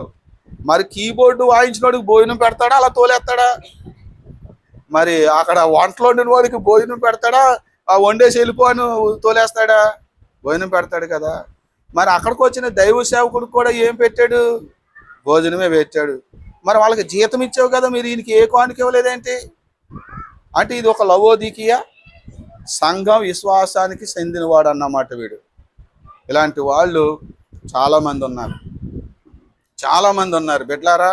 మరి కీబోర్డు వాయించినోడికి భోజనం పెడతాడా, అలా తోలేస్తాడా? మరి అక్కడ వంటలు వండిన వాడికి భోజనం పెడతాడా, ఆ వండేసి వెళ్ళిపో అని తోలేస్తాడా? భోజనం పెడతాడు కదా. మరి అక్కడికి వచ్చిన దైవ సేవకుడికి కూడా ఏం పెట్టాడు? భోజనమే పెట్టాడు. మరి వాళ్ళకి జీతం ఇచ్చావు కదా, మీరు ఈయనకి ఏ కానుక ఇవ్వలేదేంటి అంటే ఇది ఒక లవోదికీయ సంఘం విశ్వాసానికి చెందినవాడు అన్నమాట వీడు. ఇలాంటి వాళ్ళు చాలామంది ఉన్నారు. బిడ్డలారా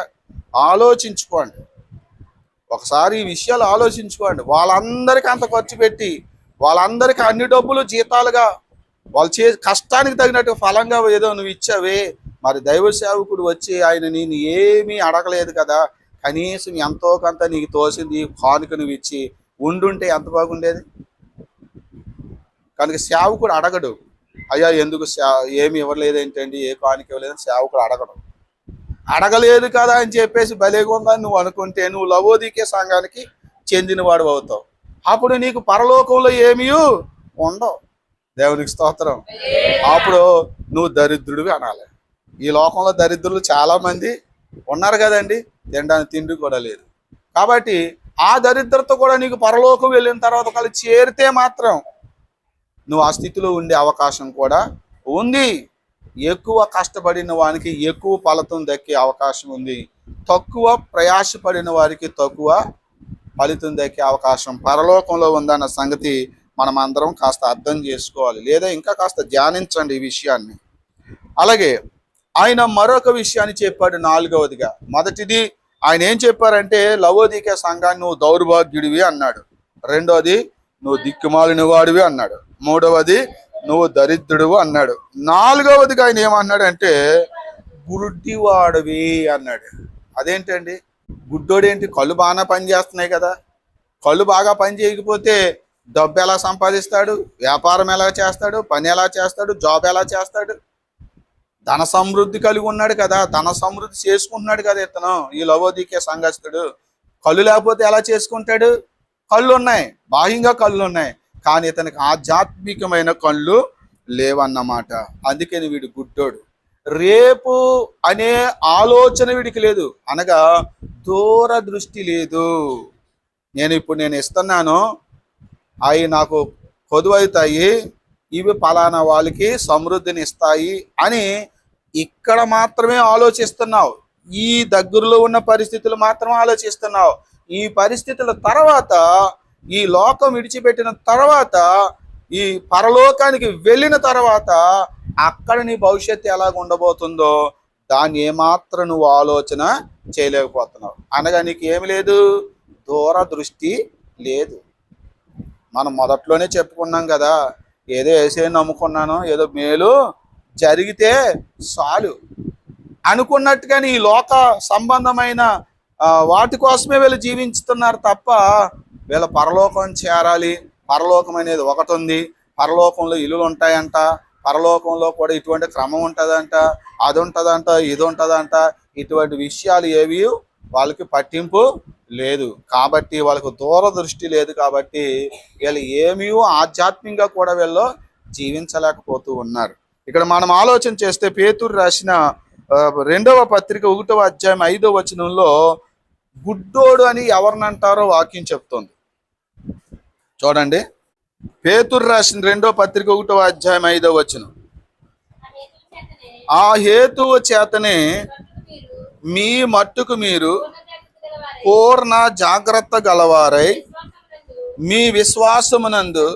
ఆలోచించుకోండి, ఒకసారి ఈ విషయాలు ఆలోచించుకోండి. వాళ్ళందరికీ అంత ఖర్చు పెట్టి, వాళ్ళందరికీ అన్ని డబ్బులు జీతాలుగా, వాళ్ళు కష్టానికి తగినట్టు ఫలంగా ఏదో నువ్వు ఇచ్చావే. మరి దైవ సేవకుడు వచ్చి ఆయన నేను ఏమీ అడగలేదు కదా, కనీసం ఎంతో కొంత నీకు తోసింది కానుక నువ్వు ఇచ్చి ఉండుంటే ఎంత బాగుండేది. కనుక సేవకుడు అడగడు, అయ్యా ఎందుకు ఏమి ఇవ్వలేదు ఏంటండి, ఏ కానుక ఇవ్వలేదని సేవకుడు అడగడు. అడగలేదు కదా అని చెప్పేసి భలేగా ఉందని నువ్వు అనుకుంటే నువ్వు లవోదికీయ సంఘానికి చెందినవాడు అవుతావు. అప్పుడు నీకు పరలోకంలో ఏమీ ఉండవు. దేవునికి స్తోత్రం. అప్పుడు నువ్వు దరిద్రుడివి అనాలి. ఈ లోకంలో దరిద్రులు చాలామంది ఉన్నారు కదండి, తినడానికి తిండి కూడా లేదు. కాబట్టి ఆ దరిద్రత కూడా నీకు పరలోకం వెళ్ళిన తర్వాత ఒకళ్ళు చేరితే మాత్రం నువ్వు ఆ స్థితిలో ఉండే అవకాశం కూడా ఉంది. ఎక్కువ కష్టపడిన వారికి ఎక్కువ ఫలితం దక్కే అవకాశం ఉంది, తక్కువ ప్రయాసపడిన వారికి తక్కువ ఫలితం దక్కే అవకాశం పరలోకంలో ఉందన్న సంగతి మనం అందరం కాస్త అర్థం చేసుకోవాలి, లేదా ఇంకా కాస్త ధ్యానించండి ఈ విషయాన్ని. అలాగే ఆయన మరొక విషయాన్ని చెప్పాడు 4వదిగా. మొదటిది ఆయన ఏం చెప్పారంటే లవోదికీయ సంఘాన్ని నువ్వు దౌర్భాగ్యుడివి అన్నాడు. రెండోది నువ్వు దిక్కుమాలిన వాడివి అన్నాడు. మూడవది నువ్వు దరిద్రుడు అన్నాడు. 4వదిగా ఆయన ఏమన్నాడు అంటే గుడ్డివాడివి అన్నాడు. అదేంటండి? గుడ్డోడు ఏంటి, కళ్ళు బాగానే పని చేస్తున్నాయి కదా. కళ్ళు బాగా పని చేయకపోతే డబ్బు ఎలా సంపాదిస్తాడు, వ్యాపారం ఎలా చేస్తాడు, పని ఎలా చేస్తాడు, జాబ్ ఎలా చేస్తాడు? ధన సమృద్ధి కలిగి ఉన్నాడు కదా, ధన సమృద్ధి చేసుకుంటున్నాడు కదా ఇతను, ఈ లవోదికే సంఘస్థుడు. కళ్ళు లేకపోతే ఎలా చేసుకుంటాడు? కళ్ళు ఉన్నాయి, బాహ్యంగా కళ్ళు ఉన్నాయి, కానీ ఇతనికి ఆధ్యాత్మికమైన కళ్ళు లేవన్నమాట. అందుకని వీడు గుడ్డోడు. రేపు అనే ఆలోచన వీడికి లేదు, అనగా దూరదృష్టి లేదు. నేను ఇస్తున్నాను, అవి నాకు కొదువవుతాయి, ఇవి పలానా వాళ్ళకి సమృద్ధిని ఇస్తాయి అని ఇక్కడ మాత్రమే ఆలోచిస్తున్నావు. ఈ దగ్గరలో ఉన్న పరిస్థితులు మాత్రం ఆలోచిస్తున్నావు. ఈ పరిస్థితుల తర్వాత, ఈ లోకం విడిచిపెట్టిన తర్వాత, ఈ పరలోకానికి వెళ్ళిన తర్వాత అక్కడ నీ భవిష్యత్తు ఎలాగ ఉండబోతుందో దాన్ని ఏమాత్రం నువ్వు ఆలోచన చేయలేకపోతున్నావు. అనగా నీకు ఏమి లేదు, దూరదృష్టి లేదు. మనం మొదట్లోనే చెప్పుకున్నాం కదా, ఏదో యేసయ్యను నమ్ముకున్నాను, ఏదో మేలు జరిగితే చాలు అనుకున్నట్టుగాని ఈ లోక సంబంధమైన వాటి కోసమే వీళ్ళు జీవించుతున్నారు తప్ప, వీళ్ళ పరలోకం చేరాలి, పరలోకం అనేది ఒకటి ఉంది, పరలోకంలో ఇల్లులు ఉంటాయంట, పరలోకంలో కూడా ఇటువంటి క్రమం ఉంటుందంట, అది ఉంటుందంట, ఇది ఉంటుందంట, ఇటువంటి విషయాలు ఏవి వాళ్ళకి పట్టింపు లేదు. కాబట్టి వాళ్ళకు దూరదృష్టి లేదు. కాబట్టి వీళ్ళు ఏమీ ఆధ్యాత్మికంగా కూడా వీళ్ళు జీవించలేకపోతూ ఉన్నారు. ఇక్కడ మనం ఆలోచన చేస్తే పేతురు రాసిన 2వ పత్రిక 1వ అధ్యాయం 5వ వచనంలో గుడ్డోడు అని ఎవరినంటారో వాక్యం చెప్తోంది. చూడండి, పేతురు రాసిన 2వ పత్రిక 1వ అధ్యాయం 5వ వచనం. ఆ హేతువు చేతనే మీ మట్టుకు మీరు పూర్ణ జాగ్రత్త గలవారై మీ విశ్వాసమునందు,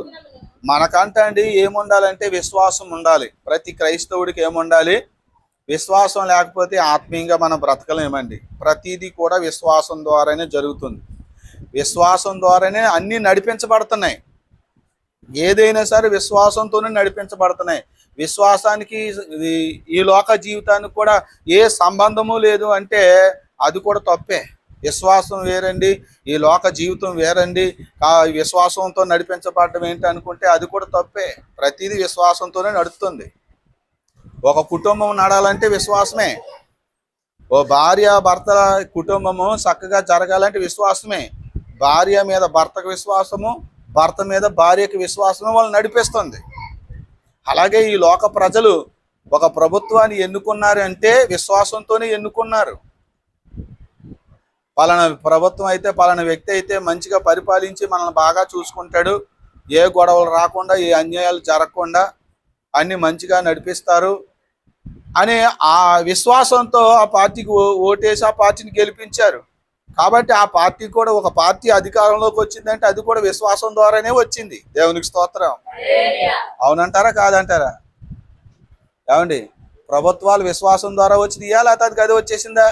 మనకంటే అండి ఏముండాలంటే విశ్వాసం ఉండాలి. ప్రతి క్రైస్తవుడికి ఏముండాలి? విశ్వాసం లేకపోతే ఆత్మీయంగా మనం బ్రతకలేమండి. ప్రతిదీ కూడా విశ్వాసం ద్వారానే జరుగుతుంది. విశ్వాసం ద్వారానే అన్నీ నడిపించబడుతున్నాయి. ఏదైనా సరే విశ్వాసంతోనే నడిపించబడుతున్నాయి. విశ్వాసానికి ఈ లోక జీవితానికి కూడా ఏ సంబంధము లేదు అంటే అది కూడా తప్పే. విశ్వాసం వేరండి, ఈ లోక జీవితం వేరండి. విశ్వాసంతో నడిపించబడడం ఏంటి అనుకుంటే అది కూడా తప్పే. ప్రతిదీ విశ్వాసంతోనే నడుస్తుంది. ఒక కుటుంబం నడాలంటే విశ్వాసమే. ఓ భార్య భర్తల కుటుంబము చక్కగా జరగాలంటే విశ్వాసమే. భార్య మీద భర్తకు విశ్వాసము, భర్త మీద భార్యకు విశ్వాసము వాళ్ళు నడిపిస్తుంది. అలాగే ఈ లోక ప్రజలు ఒక ప్రభుత్వాన్ని ఎన్నుకున్నారు అంటే విశ్వాసంతోనే ఎన్నుకున్నారు. పలానా ప్రభుత్వం అయితే, పలానా వ్యక్తి అయితే మంచిగా పరిపాలించి మనల్ని బాగా చూసుకుంటాడు, ఏ గొడవలు రాకుండా, ఏ అన్యాయాలు జరగకుండా అన్ని మంచిగా నడిపిస్తారు అనే ఆ విశ్వాసంతో ఆ పార్టీకి ఓటేసి ఆ పార్టీని గెలిపించారు. కాబట్టి ఆ పార్టీ కూడా, ఒక పార్టీ అధికారంలోకి వచ్చిందంటే అది కూడా విశ్వాసం ద్వారానే వచ్చింది. దేవునికి స్తోత్రం. అవునంటారా కాదంటారా? ఏమండి, ప్రభుత్వాలు విశ్వాసం ద్వారా వచ్చినాయా లేకపోతే అది గది వచ్చేసిందా?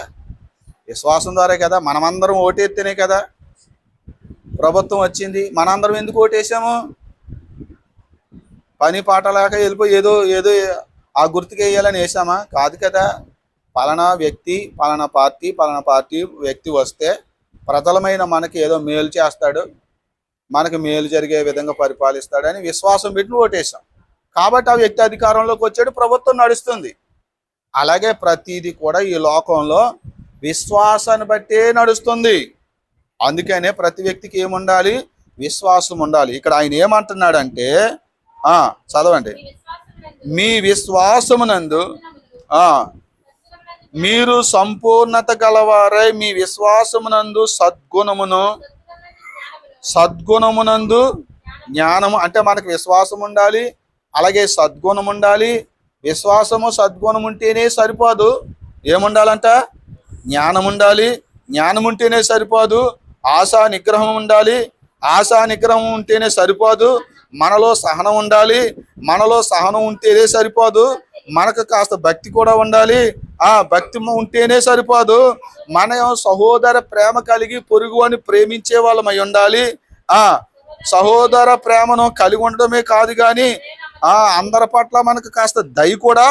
విశ్వాసం ద్వారా కదా. మనమందరం ఓటేస్తేనే కదా ప్రభుత్వం వచ్చింది. మనందరం ఎందుకు ఓటేసాము? పని పాట లేక వెళ్ళిపోయి ఏదో ఏదో ఆ గుర్తుకు వేయాలని వేసామా? కాదు కదా. పలానా వ్యక్తి, పలానా పార్టీ వ్యక్తి వస్తే ప్రజలమైన మనకి ఏదో మేలు చేస్తాడు, మనకి మేలు జరిగే విధంగా పరిపాలిస్తాడని విశ్వాసం పెట్టి ఓటేసాం. కాబట్టి ఆ వ్యక్తి అధికారంలోకి వచ్చాడు, ప్రభుత్వం నడుస్తుంది. అలాగే ప్రతిదీ కూడా ఈ లోకంలో విశ్వాసాన్ని బట్టే నడుస్తుంది. అందుకనే ప్రతి వ్యక్తికి ఏముండాలి? విశ్వాసం ఉండాలి. ఇక్కడ ఆయన ఏమంటున్నాడంటే, చదవండి, మీ విశ్వాసమునందు మీరు సంపూర్ణత గలవారై మీ విశ్వాసమునందు సద్గుణమునందు జ్ఞానము, అంటే మనకు విశ్వాసం ఉండాలి, అలాగే సద్గుణం ఉండాలి. విశ్వాసము సద్గుణం ఉంటేనే సరిపోదు. ఏముండాలంట? జ్ఞానం ఉండాలి. జ్ఞానం ఉంటేనే సరిపోదు. ఆశా నిగ్రహం ఉండాలి. ఆశా నిగ్రహం ఉంటేనే సరిపోదు. మనలో సహనం ఉండాలి. మనలో సహనం ఉంటేనే సరిపోదు. మనకు కాస్త భక్తి కూడా ఉండాలి. ఆ భక్తి ఉంటేనే సరిపోదు. మన సహోదర ప్రేమ కలిగి పొరుగు అని ప్రేమించే వాళ్ళమై ఉండాలి. సహోదర ప్రేమను కలిగి ఉండడమే కాదు కానీ అందరి పట్ల మనకు కాస్త దయ కూడా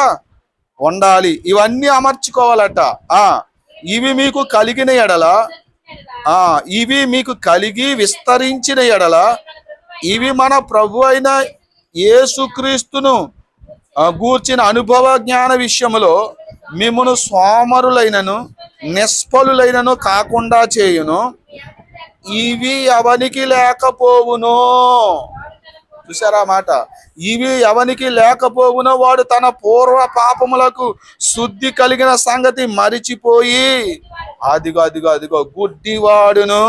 ఉండాలి. ఇవన్నీ అమర్చుకోవాలట. ఇవి మీకు కలిగిన ఎడల ఇవి మీకు కలిగి విస్తరించిన ఎడల ఇవి మన ప్రభు అయిన యేసుక్రీస్తును గూర్చిన అనుభవ జ్ఞాన విషయములో మిమ్మును సోమరులైనను నిష్ఫలులైనను కాకుండా చేయును. ఇవి ఎవనికి లేకపోవును. చూసారా మాట? ఇవి ఎవనికి లేకపోవునో వాడు తన పూర్వ పాపములకు శుద్ధి కలిగిన సంగతి మరిచిపోయి అదిగో గుడ్డివాడును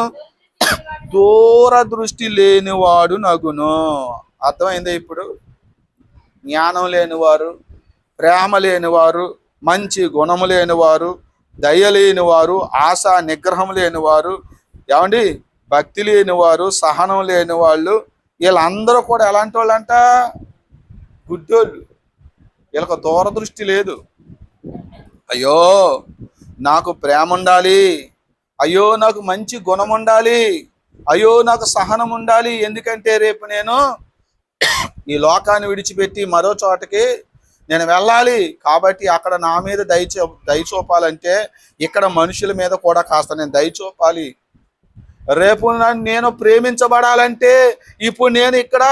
దూరదృష్టి లేనివాడు నగును. అర్థమైందా ఇప్పుడు? జ్ఞానం లేనివారు, ప్రేమ లేనివారు, మంచి గుణము లేనివారు, దయ లేనివారు, ఆశా నిగ్రహం లేనివారు, ఏమండి భక్తి లేనివారు, సహనం లేని వాళ్ళు, వీళ్ళందరూ కూడా ఎలాంటి వాళ్ళు అంట? గుడ్డోళ్ళు. వీళ్ళకి దూరదృష్టి లేదు. అయ్యో నాకు ప్రేమ ఉండాలి, అయ్యో నాకు మంచి గుణం ఉండాలి, అయ్యో నాకు సహనం ఉండాలి, ఎందుకంటే రేపు నేను ఈ లోకాన్ని విడిచిపెట్టి మరో చోటకి నేను వెళ్ళాలి, కాబట్టి అక్కడ నా మీద దయ చూపాలంటే ఇక్కడ మనుషుల మీద కూడా కాస్త నేను దయ చూపాలి. రేపు నేను ప్రేమించబడాలంటే ఇప్పుడు నేను ఇక్కడ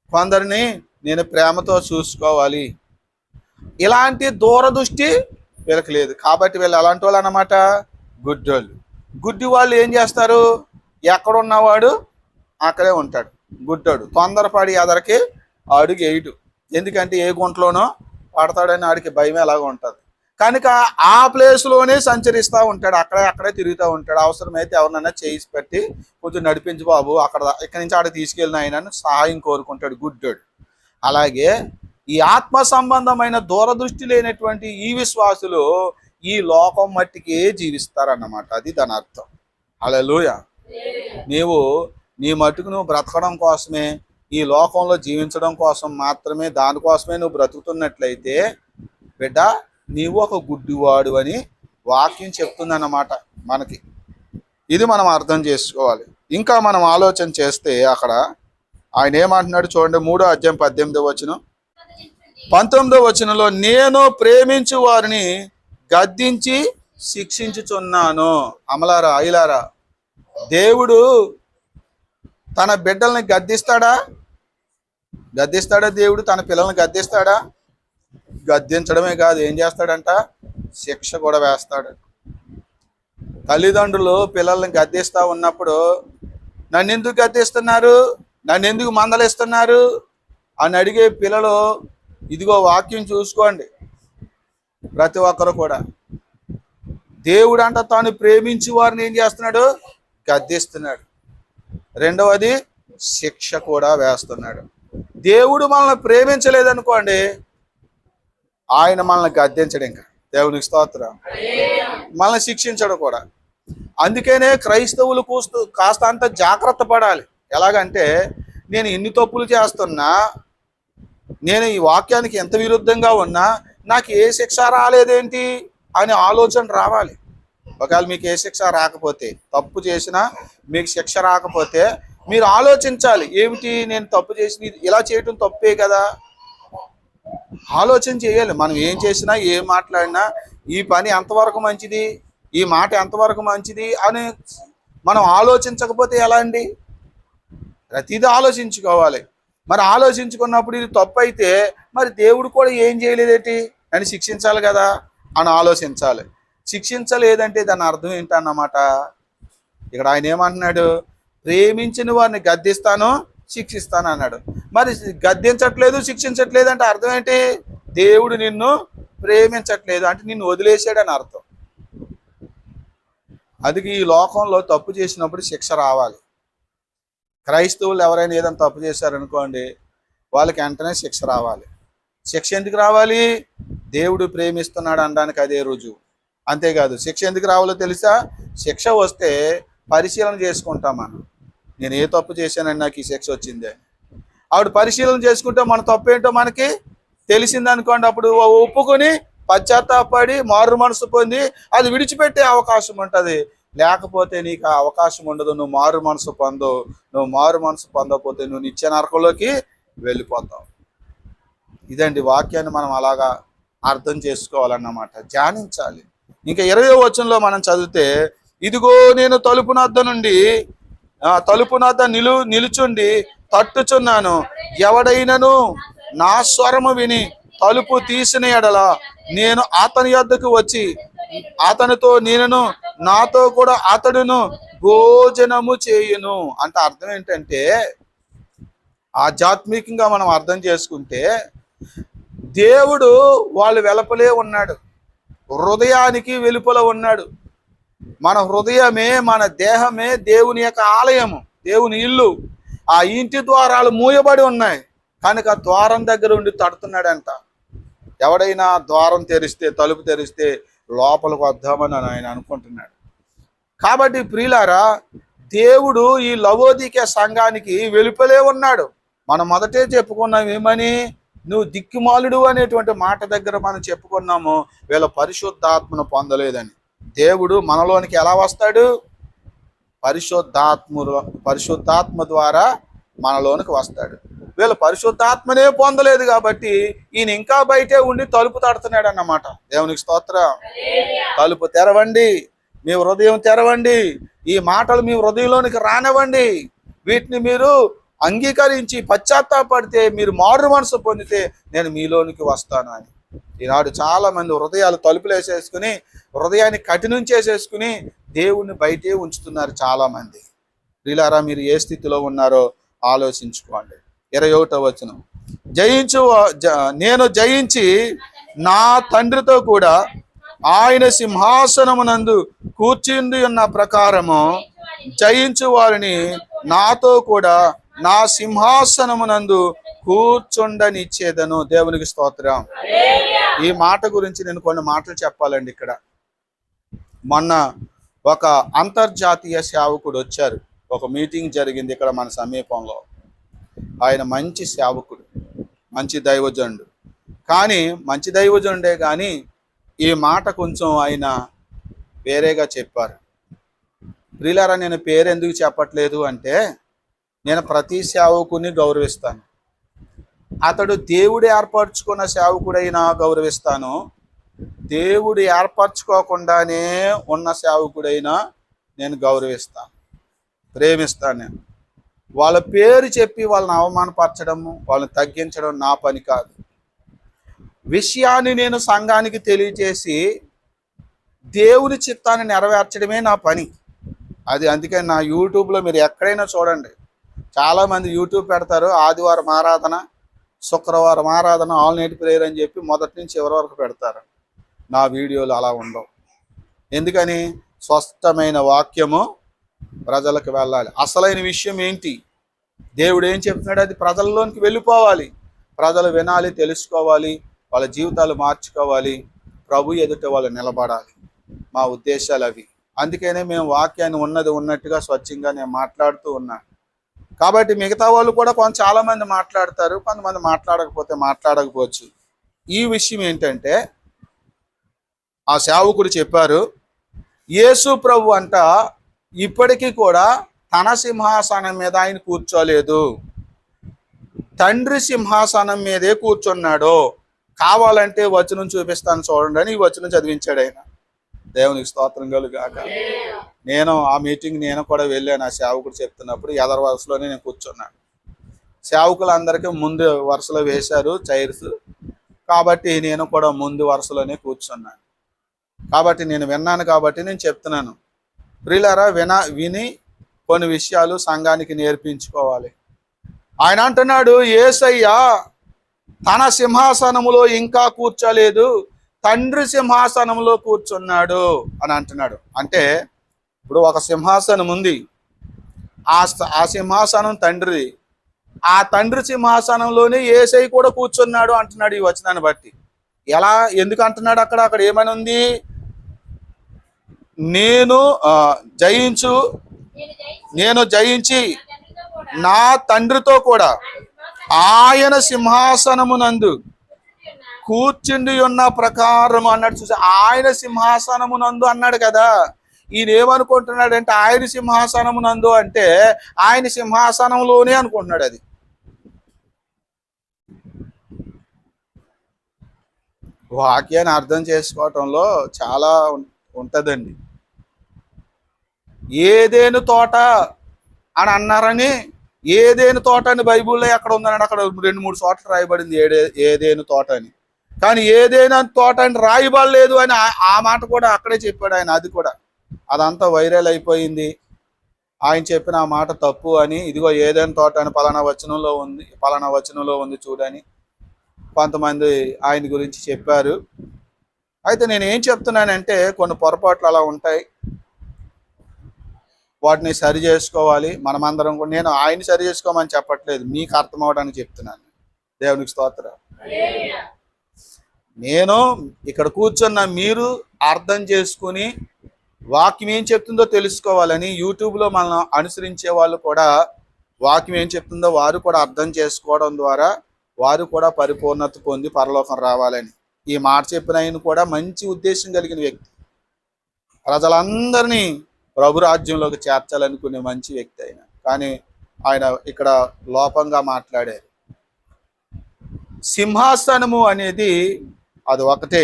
కొందరిని నేను ప్రేమతో చూసుకోవాలి. ఇలాంటి దూరదృష్టి వీళ్ళకి లేదు. కాబట్టి వీళ్ళు ఎలాంటి వాళ్ళు అన్నమాట? గుడ్డోళ్ళు. గుడ్డి వాళ్ళు ఏం చేస్తారు? ఎక్కడున్నవాడు అక్కడే ఉంటాడు. గుడ్డోడు తొందరపడి ఎదరికి అడుగు వేయడు. ఎందుకంటే ఏ గుంటలోనో పడతాడని ఆడికి భయం ఎలాగ ఉంటుంది. కనుక ఆ ప్లేస్లోనే సంచరిస్తూ ఉంటాడు, అక్కడే తిరుగుతూ ఉంటాడు. అవసరమైతే ఎవరినైనా చేసి పెట్టి కొంచెం నడిపించి బాబు ఇక్కడి నుంచి ఆడ తీసుకెళ్ళిన ఆయనను సహాయం కోరుకుంటాడు గుడ్డోడు. అలాగే ఈ ఆత్మ సంబంధమైన దూరదృష్టి లేనటువంటి ఈ విశ్వాసులు ఈ లోకం మట్టికే జీవిస్తారన్నమాట. అది దాని అర్థం. హల్లెలూయా. నీ మట్టుకు నువ్వు బ్రతకడం కోసమే, ఈ లోకంలో జీవించడం కోసం మాత్రమే, దానికోసమే నువ్వు బ్రతుకుతున్నట్లయితే బిడ్డ నీవు ఒక గుడ్డివాడు అని వాక్యం చెప్తుందన్నమాట మనకి. ఇది మనం అర్థం చేసుకోవాలి. ఇంకా మనం ఆలోచన చేస్తే అక్కడ ఆయన ఏమంటున్నాడు చూడండి, 3వ అధ్యాయం 18వ వచనం 19వ వచనంలో, నేను ప్రేమించు వారిని గద్దించి శిక్షించుచున్నాను. అమలారా అయిలారా, దేవుడు తన బిడ్డల్ని గద్దిస్తాడా? దేవుడు తన పిల్లల్ని గద్దిస్తాడా? గద్దించడమే కాదు, ఏం చేస్తాడంట? శిక్ష కూడా వేస్తాడు. తల్లిదండ్రులు పిల్లల్ని గద్దిస్తూ ఉన్నప్పుడు నన్ను ఎందుకు గద్దిస్తున్నారు, నన్ను ఎందుకు మందలిస్తున్నారు అని అడిగే పిల్లలు, ఇదిగో వాక్యం చూసుకోండి. ప్రతి ఒక్కరు కూడా దేవుడు అంట తాను ప్రేమించి వారిని ఏం చేస్తున్నాడు? గద్దిస్తున్నాడు. రెండవది శిక్ష కూడా వేస్తున్నాడు. దేవుడు మనల్ని ప్రేమించలేదనుకోండి, ఆయన మనల్ని గద్దించడు. ఇంకా దేవునికి స్తోత్రం. మనల్ని శిక్షించడు కూడా. అందుకనే క్రైస్తవులు కాస్త అంత జాగ్రత్త పడాలి. ఎలాగంటే నేను ఎన్ని తప్పులు చేస్తున్నా, నేను ఈ వాక్యానికి ఎంత విరుద్ధంగా ఉన్నా నాకు ఏ శిక్ష రాలేదేంటి అనే ఆలోచన రావాలి. ఒకవేళ మీకు ఏ శిక్ష రాకపోతే, తప్పు చేసినా మీకు శిక్ష రాకపోతే మీరు ఆలోచించాలి, ఏమిటి నేను తప్పు చేసి ఇలా చేయటం తప్పే కదా. ఆలోచన చేయాలి. మనం ఏం చేసినా ఏం మాట్లాడినా ఈ పని ఎంతవరకు మంచిది, ఈ మాట ఎంతవరకు మంచిది అని మనం ఆలోచించకపోతే ఎలా అండి? ప్రతిదీ ఆలోచించుకోవాలి. మరి ఆలోచించుకున్నప్పుడు ఇది తప్పు అయితే మరి దేవుడు కూడా ఏం చేయలేదేంటి అని శిక్షించాలి కదా అని ఆలోచించాలి. శిక్షించలేదంటే దాని అర్థం ఏంటన్నమాట? ఇక్కడ ఆయన ఏమంటున్నాడు? ప్రేమించిన వారిని గద్దిస్తాను, శిక్షిస్తాను అన్నాడు. మరి గద్దించట్లేదు, శిక్షించట్లేదు అంటే అర్థం ఏంటి? దేవుడు నిన్ను ప్రేమించట్లేదు అంటే నిన్ను వదిలేసాడని అర్థం. అది ఈ లోకంలో తప్పు చేసినప్పుడు శిక్ష రావాలి. క్రైస్తవులు ఎవరైనా ఏదైనా తప్పు చేశారనుకోండి, వాళ్ళకి వెంటనే శిక్ష రావాలి. శిక్ష ఎందుకు రావాలి? దేవుడు ప్రేమిస్తున్నాడు అనడానికి అదే రుజువు. అంతేకాదు శిక్ష ఎందుకు రావాలో తెలుసా? శిక్ష వస్తే పరిశీలన చేసుకుంటాం మనం, నేను ఏ తప్పు చేశానని నాకు ఈ శిక్ష వచ్చిందే. ఆవిడ పరిశీలన చేసుకుంటే మన తప్పు ఏంటో మనకి తెలిసిందనుకోండి, అప్పుడు ఒప్పుకొని పశ్చాత్తాపడి మారు మనసు పొంది అది విడిచిపెట్టే అవకాశం ఉంటుంది. లేకపోతే నీకు ఆ అవకాశం ఉండదు. నువ్వు మారు మనసు పొందవు. నువ్వు మారు మనసు పొందకపోతే నువ్వు నిత్య నరకంలోకి వెళ్ళిపోతావు. ఇదండి వాక్యాన్ని మనం అలాగా అర్థం చేసుకోవాలన్నమాట, ధ్యానించాలి. ఇంకా 20వ వచనంలో మనం చదివితే ఇదిగో నేను తలుపునద్ద నిలుచుండి తట్టుచున్నాను. ఎవడైనను నా స్వరము విని తలుపు తీసిన ఎడల నేను అతని యొద్దకు వచ్చి అతనితో నేనును నాతో కూడా అతడును భోజనము చేయును. అంటే అర్థం ఏంటంటే, ఆధ్యాత్మికంగా మనం అర్థం చేసుకుంటే, దేవుడు వాళ్ళు వెలుపలే ఉన్నాడు, హృదయానికి వెలుపల ఉన్నాడు. మన హృదయమే, మన దేహమే దేవుని యొక్క ఆలయము, దేవుని ఇల్లు. ఆ ఇంటి ద్వారాలు మూయబడి ఉన్నాయి కనుక ద్వారం దగ్గర ఉండి తడుతున్నాడంట. ఎవడైనా ద్వారం తెరిస్తే, తలుపు తెరిస్తే లోపలికి వద్దామని ఆయన అనుకుంటున్నాడు. కాబట్టి ప్రియులారా, దేవుడు ఈ లవోదికే సంఘానికి వెలుపలే ఉన్నాడు. మనం మొదటే చెప్పుకున్నాం ఏమని, నువ్వు దిక్కుమాలుడు అనేటువంటి మాట దగ్గర మనం చెప్పుకున్నాము, వీళ్ళ పరిశుద్ధాత్మను పొందలేదని. దేవుడు మనలోనికి ఎలా వస్తాడు? పరిశుద్ధాత్మ ద్వారా మనలోనికి వస్తాడు. వీళ్ళు పరిశుద్ధాత్మనే పొందలేదు కాబట్టి ఈయన ఇంకా బయటే ఉండి తలుపు తడుతున్నాడు అన్నమాట. దేవునికి స్తోత్రం. తలుపు తెరవండి, మీ హృదయం తెరవండి, ఈ మాటలు మీ హృదయంలోనికి రానివ్వండి. వీటిని మీరు అంగీకరించి పశ్చాత్తాపడితే, మీరు మారు మనసు పొందితే నేను మీలోనికి వస్తాను అని. ఈనాడు చాలా మంది హృదయాలు తలుపులు వేసేసుకుని, హృదయాన్ని కఠినం చేసేసుకుని దేవుణ్ణి బయటే ఉంచుతున్నారు చాలా మంది. ప్రియులారా, మీరు ఏ స్థితిలో ఉన్నారో ఆలోచించుకోండి. 21వ వచనం, నేను జయించి నా తండ్రితో కూడా ఆయన సింహాసనమునందు కూర్చుండి ఉన్న ప్రకారము జయించు వారిని నాతో కూడా నా సింహాసనమునందు కూర్చుండనిచ్చేదను. దేవునికి స్తోత్రం. ఈ మాట గురించి నేను కొన్ని మాటలు చెప్పాలండి. ఇక్కడ మొన్న ఒక అంతర్జాతీయ సేవకుడు వచ్చారు, ఒక మీటింగ్ జరిగింది ఇక్కడ మన సమీపంలో. ఆయన మంచి సేవకుడు, మంచి దైవజనుడు. కానీ మంచి దైవజనుడే కానీ ఈ మాట కొంచెం ఆయన వేరేగా చెప్పారు. ప్రియులారా, నేను పేరు ఎందుకు చెప్పట్లేదు అంటే, నేను ప్రతి సేవకుని గౌరవిస్తాను. అతడు దేవుడు ఏర్పరచుకున్న సేవకుడైనా గౌరవిస్తాను, దేవుడు ఏర్పరచుకోకుండానే ఉన్న సేవకుడైనా నేను గౌరవిస్తాను, ప్రేమిస్తాను. నేను వాళ్ళ పేరు చెప్పి వాళ్ళని అవమానపరచడము, వాళ్ళని తగ్గించడం నా పని కాదు. విషయాన్ని నేను సంఘానికి తెలియచేసి దేవుని చిత్తాన్ని నెరవేర్చడమే నా పని. అది అందుకని నా యూట్యూబ్లో మీరు ఎక్కడైనా చూడండి, చాలామంది యూట్యూబ్ పెడతారు, ఆదివారం ఆరాధన, శుక్రవారం ఆరాధన, ఆల్ నైట్ ప్రేయర్ అని చెప్పి మొదటి నుంచి చివరి వరకు పెడతారు. నా వీడియోలు అలా ఉండవు. ఎందుకని? స్పష్టమైన వాక్యము ప్రజలకు వెళ్ళాలి. అసలైన విషయం ఏంటి, దేవుడు ఏం చెప్తున్నాడు, అది ప్రజల్లోనికి వెళ్ళిపోవాలి. ప్రజలు వినాలి, తెలుసుకోవాలి, వాళ్ళ జీవితాలు మార్చుకోవాలి, ప్రభు ఎదుట వాళ్ళు నిలబడాలి. మా ఉద్దేశాలు అవి. అందుకనే మేము వాక్యాన్ని ఉన్నది ఉన్నట్టుగా స్వచ్ఛంగా నేను మాట్లాడుతూ ఉన్నాను. కాబట్టి మిగతా వాళ్ళు కూడా చాలామంది మాట్లాడతారు, కొంతమంది మాట్లాడకపోవచ్చు. ఈ విషయం ఏంటంటే, ఆ సేవకుడు చెప్పారు, యేసు ప్రభు అంట ఇప్పటికీ కూడా తన సింహాసనం మీద ఆయన కూర్చోలేదు, తండ్రి సింహాసనం మీదే కూర్చున్నాడు. కావాలంటే వచనం చూపిస్తాను చూడండి అని ఈ వచనం చదివించాడు ఆయన. దేవునికి స్తోత్రం కలుగాక. నేను ఆ మీటింగ్ నేను కూడా వెళ్ళాను. ఆ సేవకుడు చెప్తున్నప్పుడు ఎదరు వరుసలోనే నేను కూర్చున్నాను. సేవకులందరికీ ముందు వరుసలో వేశారు చైర్స్, కాబట్టి నేను కూడా ముందు వరుసలోనే కూర్చున్నాను. కాబట్టి నేను విన్నాను కాబట్టి నేను చెప్తున్నాను. ప్రియులారా, విని కొన్ని విషయాలు సంఘానికి నేర్పించుకోవాలి. ఆయన అంటున్నాడు, యేసయ్య తన సింహాసనములో ఇంకా కూర్చోలేదు, తండ్రి సింహాసనంలో కూర్చున్నాడు అని అంటున్నాడు. అంటే ఇప్పుడు ఒక సింహాసనం ఉంది, ఆ సింహాసనం తండ్రిది. ఆ తండ్రి సింహాసనంలోనే యేసయ్య కూడా కూర్చున్నాడు అంటున్నాడు ఈ వచనాన్ని బట్టి. ఎలా, ఎందుకు అంటున్నాడు? అక్కడ ఏమని ఉంది? నేను జయించి నా తండ్రితో కూడా ఆయన సింహాసనమునందు కూర్చుండి ఉన్న ప్రకారం అన్నాడు. చూసి ఆయన సింహాసనమునందు అన్నాడు కదా. ఈయన ఏమనుకుంటున్నాడంటే, ఆయన సింహాసనమునందు అంటే ఆయన సింహాసనంలోనే అనుకుంటున్నాడు. అది వాక్యాన్ని అర్థం చేసుకోవటంలో చాలా ఉంటుందండి. ఏదేను తోట అని అన్నారని, ఏదేను తోట అని బైబిల్లో ఎక్కడ ఉందని అక్కడ 2-3 చోట్ల రాయబడింది ఏదేను తోట అని. కానీ ఏదైనా తోట అని రాయబడలేదు అని ఆ మాట కూడా అక్కడే చెప్పాడు ఆయన. అది కూడా అదంతా వైరల్ అయిపోయింది. ఆయన చెప్పిన ఆ మాట తప్పు అని, ఇదిగో ఏదైనా తోట అని పలానా వచనంలో ఉంది చూడని కొంతమంది ఆయన గురించి చెప్పారు. అయితే నేను ఏం చెప్తున్నానంటే, కొన్ని పొరపాట్లు అలా ఉంటాయి, వాటిని సరి చేసుకోవాలి మనమందరం కూడా. నేను ఆయన సరి చేసుకోమని చెప్పట్లేదు, మీకు అర్థం అవడానికి చెప్తున్నాను. దేవునికి స్తోత్రం. నేను ఇక్కడ కూర్చున్న మీరు అర్థం చేసుకుని వాక్యం ఏం చెప్తుందో తెలుసుకోవాలని, యూట్యూబ్లో మనం అనుసరించే వాళ్ళు కూడా వాక్యం ఏం చెప్తుందో వారు కూడా అర్థం చేసుకోవడం ద్వారా వారు కూడా పరిపూర్ణత పొంది పరలోకం రావాలని. ఈ మాట చెప్పిన ఆయన కూడా మంచి ఉద్దేశం కలిగిన వ్యక్తి, ప్రజలందరినీ ప్రభు రాజ్యంలోకి చేర్చాలనుకునే మంచి వ్యక్తి ఆయన. కానీ ఆయన ఇక్కడ లోపంగా మాట్లాడారు. సింహాసనము అనేది అది ఒకటే,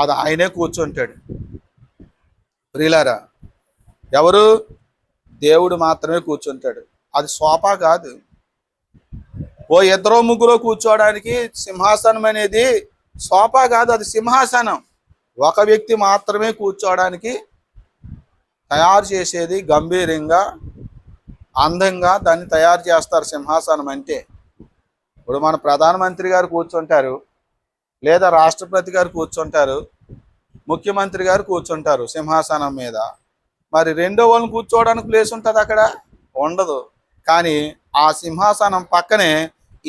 అది ఆయనే కూర్చుంటాడు. ప్రియులారా, ఎవరు? దేవుడు మాత్రమే కూర్చుంటాడు. అది సోఫా కాదు. ఓ 2-3 కూర్చోవడానికి సింహాసనం అనేది సోఫా కాదు, అది సింహాసనం. ఒక వ్యక్తి మాత్రమే కూర్చోవడానికి తయారు చేసేది, గంభీరంగా అందంగా దాన్ని తయారు చేస్తారు సింహాసనం అంటే. ఇప్పుడు మన ప్రధానమంత్రి గారు కూర్చుంటారు, లేదా రాష్ట్రపతి గారు కూర్చుంటారు, ముఖ్యమంత్రి గారు కూర్చుంటారు సింహాసనం మీద. మరి రెండో వాళ్ళని కూర్చోవడానికి ప్లేస్ ఉంటుంది అక్కడ? ఉండదు. కానీ ఆ సింహాసనం పక్కనే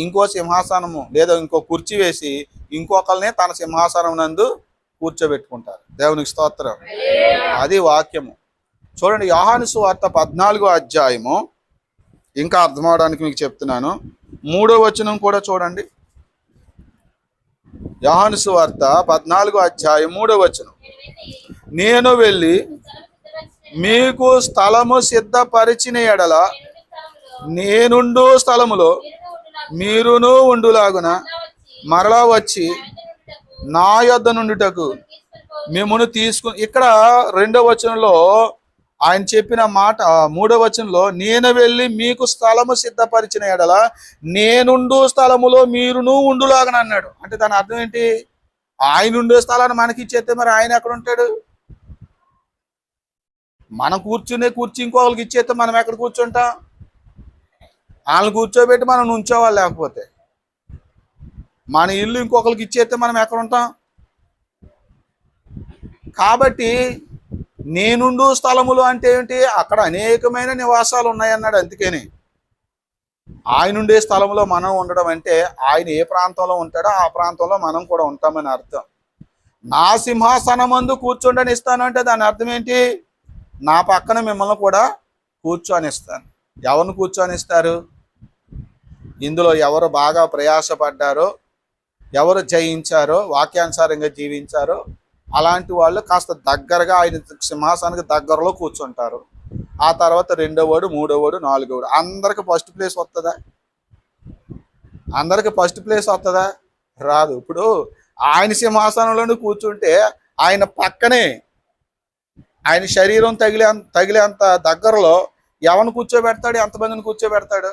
ఇంకో సింహాసనము లేదా ఇంకో కుర్చీ వేసి ఇంకొకరిని తన సింహాసనం నందు కూర్చోబెట్టుకుంటారు. దేవునికి స్తోత్రం. అది వాక్యము. చూడండి, యోహాను సువార్త 14వ అధ్యాయము, ఇంకా అర్థం అవడానికి మీకు చెప్తున్నాను, 3వ వచనం కూడా చూడండి. యోహాను సువార్త 14వ అధ్యాయం 3వ వచనం. నేను వెళ్ళి మీకు స్థలము సిద్ధపరిచిన ఎడల నేనుండు స్థలములో మీరును ఉండులాగున మరలా వచ్చి నా యొద్ద నుండుటకు మిమ్మును తీసుకుని. ఇక్కడ 2వ వచనంలో ఆయన చెప్పిన మాట, 3వ వచనంలో నేను వెళ్ళి మీకు స్థలము సిద్ధపరిచిన ఎడల నేనుండు స్థలములో మీరును ఉండులాగన అన్నాడు. అంటే దాని అర్థం ఏంటి? ఆయన ఉండే స్థలాన్ని మనకి ఇచ్చేస్తే మరి ఆయన ఎక్కడ ఉంటాడు? మనం కూర్చునే కుర్చీ ఇంకొకరికి ఇచ్చేస్తే మనం ఎక్కడ కూర్చుంటాం? వాళ్ళని కూర్చోబెట్టి మనం నుంచోవాలి. లేకపోతే మన ఇల్లు ఇంకొకరికి ఇచ్చేస్తే మనం ఎక్కడ ఉంటాం? కాబట్టి నేనుండు స్థలములు అంటే ఏంటి? అక్కడ అనేకమైన నివాసాలు ఉన్నాయన్నాడు. అందుకని ఆయన ఉండే స్థలంలో మనం ఉండడం అంటే ఆయన ఏ ప్రాంతంలో ఉంటాడో ఆ ప్రాంతంలో మనం కూడా ఉంటామని అర్థం. నా సింహాసనమందు కూర్చోండని ఇస్తాను అంటే దాని అర్థం ఏంటి? నా పక్కన మిమ్మల్ని కూడా కూర్చొనిస్తాను. ఎవరిని కూర్చొనిస్తారు? ఇందులో ఎవరు బాగా ప్రయాసపడ్డారో, ఎవరు జయించారో, వాక్యానుసారంగా జీవించారో అలాంటి వాళ్ళు కాస్త దగ్గరగా ఆయన సింహాసనానికి దగ్గరలో కూర్చుంటారు. ఆ తర్వాత 2వ వాడు, 3వ వాడు, 4వ వాడు. అందరికి ఫస్ట్ ప్లేస్ వస్తుందా? అందరికి ఫస్ట్ ప్లేస్ వస్తుందా? రాదు. ఇప్పుడు ఆయన సింహాసనంలోనే కూర్చుంటే ఆయన పక్కనే ఆయన శరీరం తగిలేంత దగ్గరలో ఎవరిని కూర్చోబెడతాడు? ఎంతమందిని కూర్చోబెడతాడు?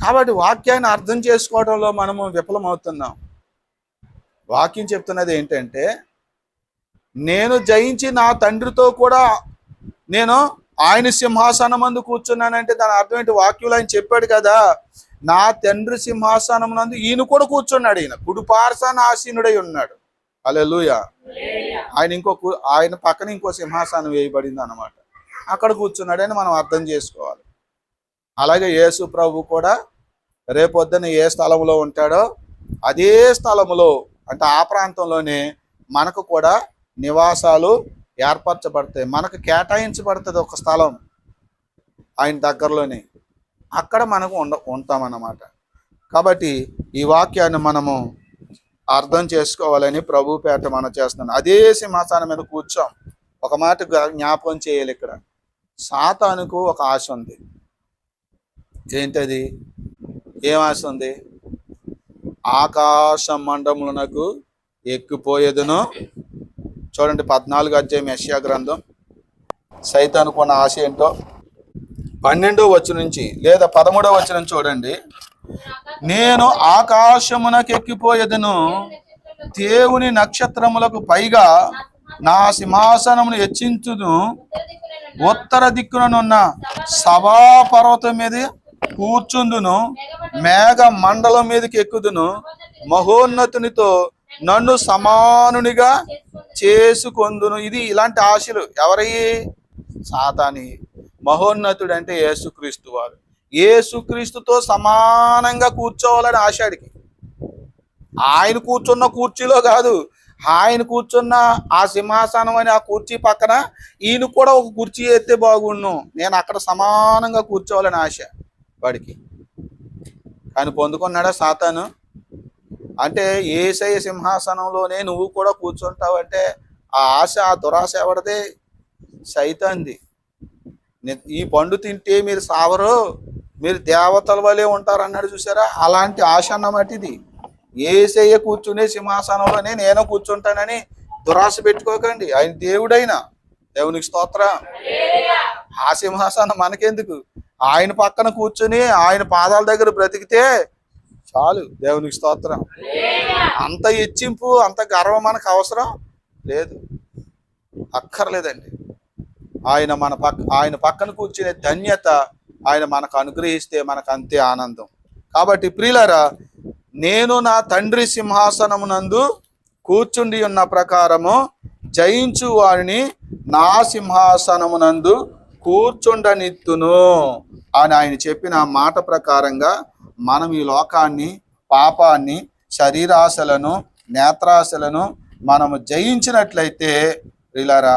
కాబట్టి వాక్యాన్ని అర్థం చేసుకోవడంలో మనము విఫలమవుతున్నాం. వాక్యం చెప్తున్నది ఏంటంటే, నేను జయించి నా తండ్రితో కూడా నేను ఆయన సింహాసనం నందు కూర్చున్నానంటే దాని అర్థం ఏంటి? వాక్యంలో ఆయన చెప్పాడు కదా, నా తండ్రి సింహాసనం నందు ఈయన కూడా కూర్చున్నాడు. ఈయన కుడిపార్శ్వాన ఆసీనుడై ఉన్నాడు. హల్లెలూయా. ఆయన పక్కన ఇంకో సింహాసనం వేయబడింది అన్నమాట. అక్కడ కూర్చున్నాడని మనం అర్థం చేసుకోవాలి. అలాగే యేసు ప్రభు కూడా రేపొద్దున ఏ స్థలంలో ఉంటాడో అదే స్థలములో, అంటే ఆ ప్రాంతంలోనే మనకు కూడా నివాసాలు ఏర్పరచబడతాయి. మనకు కేటాయించబడుతుంది ఒక స్థలం ఆయన దగ్గరలోనే. అక్కడ మనకు ఉంటామన్నమాట. కాబట్టి ఈ వాక్యాన్ని మనము అర్థం చేసుకోవాలని ప్రభు పేట మనం చేస్తున్నాం. అదే సింహాసనం మీద కూర్చోం. ఒక మాట జ్ఞాపకం చేయాలి. ఇక్కడ సాతానుకు ఒక ఆశ ఉంది. ఏంటది? ఏం ఆశ ఉంది? ఆకాశ మండములకు ఎక్కిపోయేదును. చూడండి 14వ అధ్యాయం యెషయా గ్రంథం సైతానుకున్న ఆశ ఏంటో 12వ వచనం నుంచి లేదా 13వ వచనం చూడండి. నేను ఆకాశమునకు ఎక్కిపోయేదను, దేవుని నక్షత్రములకు పైగా నా సింహాసనమును హెచ్చించును, ఉత్తర దిక్కుననున్న సభాపర్వతం మీద కూర్చుందును, మేఘ మండలం మీదకి ఎక్కుదును, మహోన్నతునితో నన్ను సమానునిగా చేసుకొందును. ఇది ఇలాంటి ఆశలు ఎవరయ్యి? సాతాని. మహోన్నతుడు అంటే యేసుక్రీస్తు వారు. యేసుక్రీస్తుతో సమానంగా కూర్చోవాలని ఆశాడికి. ఆయన కూర్చున్న కుర్చీలో కాదు, ఆయన కూర్చున్న ఆ సింహాసనం అని ఆ కుర్చీ పక్కన ఈయన కూడా ఒక కుర్చీ ఎత్తే బాగుండు, నేను అక్కడ సమానంగా కూర్చోవాలని ఆశ వాడికి. కానీ పొందుకున్నాడా సాతాను? అంటే యేసయ్య సింహాసనంలోనే నువ్వు కూడా కూర్చుంటావంటే ఆ ఆశ, ఆ దురాశ ఎవరిదే? సైతాన్ది. ఈ పండు తింటే మీరు సావరు, మీరు దేవతల వలె ఉంటారు అన్నాడు చూసారా? అలాంటి ఆశ అన్నమాట ఇది. యేసయ్య కూర్చునే సింహాసనంలోనే నేను కూర్చుంటానని దురాశ పెట్టుకోకండి. ఆయన దేవుడైనా, దేవునికి స్తోత్రం. ఆ సింహాసనం మనకెందుకు? ఆయన పక్కన కూర్చుని ఆయన పాదాల దగ్గర బ్రతికితే చాలు. దేవునికి స్తోత్రం. అంత హెచ్చింపు, అంత గర్వం మనకు అవసరం లేదు, అక్కర్లేదండి. ఆయన పక్కన కూర్చునే ధన్యత ఆయన మనకు అనుగ్రహిస్తే మనకు అంతే ఆనందం. కాబట్టి ప్రియులారా, నేను నా తండ్రి సింహాసనమునందు కూర్చుండి ఉన్న ప్రకారము జయించు వారిని నా సింహాసనమునందు కూర్చుండనిత్తును అని ఆయన చెప్పిన మాట ప్రకారంగా మనం ఈ లోకాన్ని, పాపాన్ని, శరీరాశలను, నేత్రాశలను మనము జయించినట్లయితే ప్రియులారా,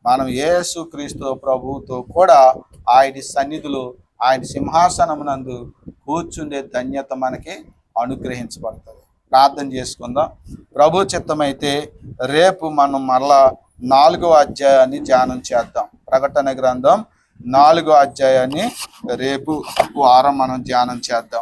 మనం యేసుక్రీస్తు ప్రభువుతో కూడా ఆయన సన్నిధిలో, ఆయన సింహాసనమునందు కూర్చుండే ధన్యత మనకి అనుగ్రహించబడుతుంది. ప్రార్థన చేసుకుందాం. ప్రభు చిత్తమైతే రేపు మనం మరలా 4వ అధ్యాయాన్ని ధ్యానం చేద్దాం. ప్రకటన గ్రంథం 4వ అధ్యాయాన్ని రేపు వారం మనం ధ్యానం చేద్దాం.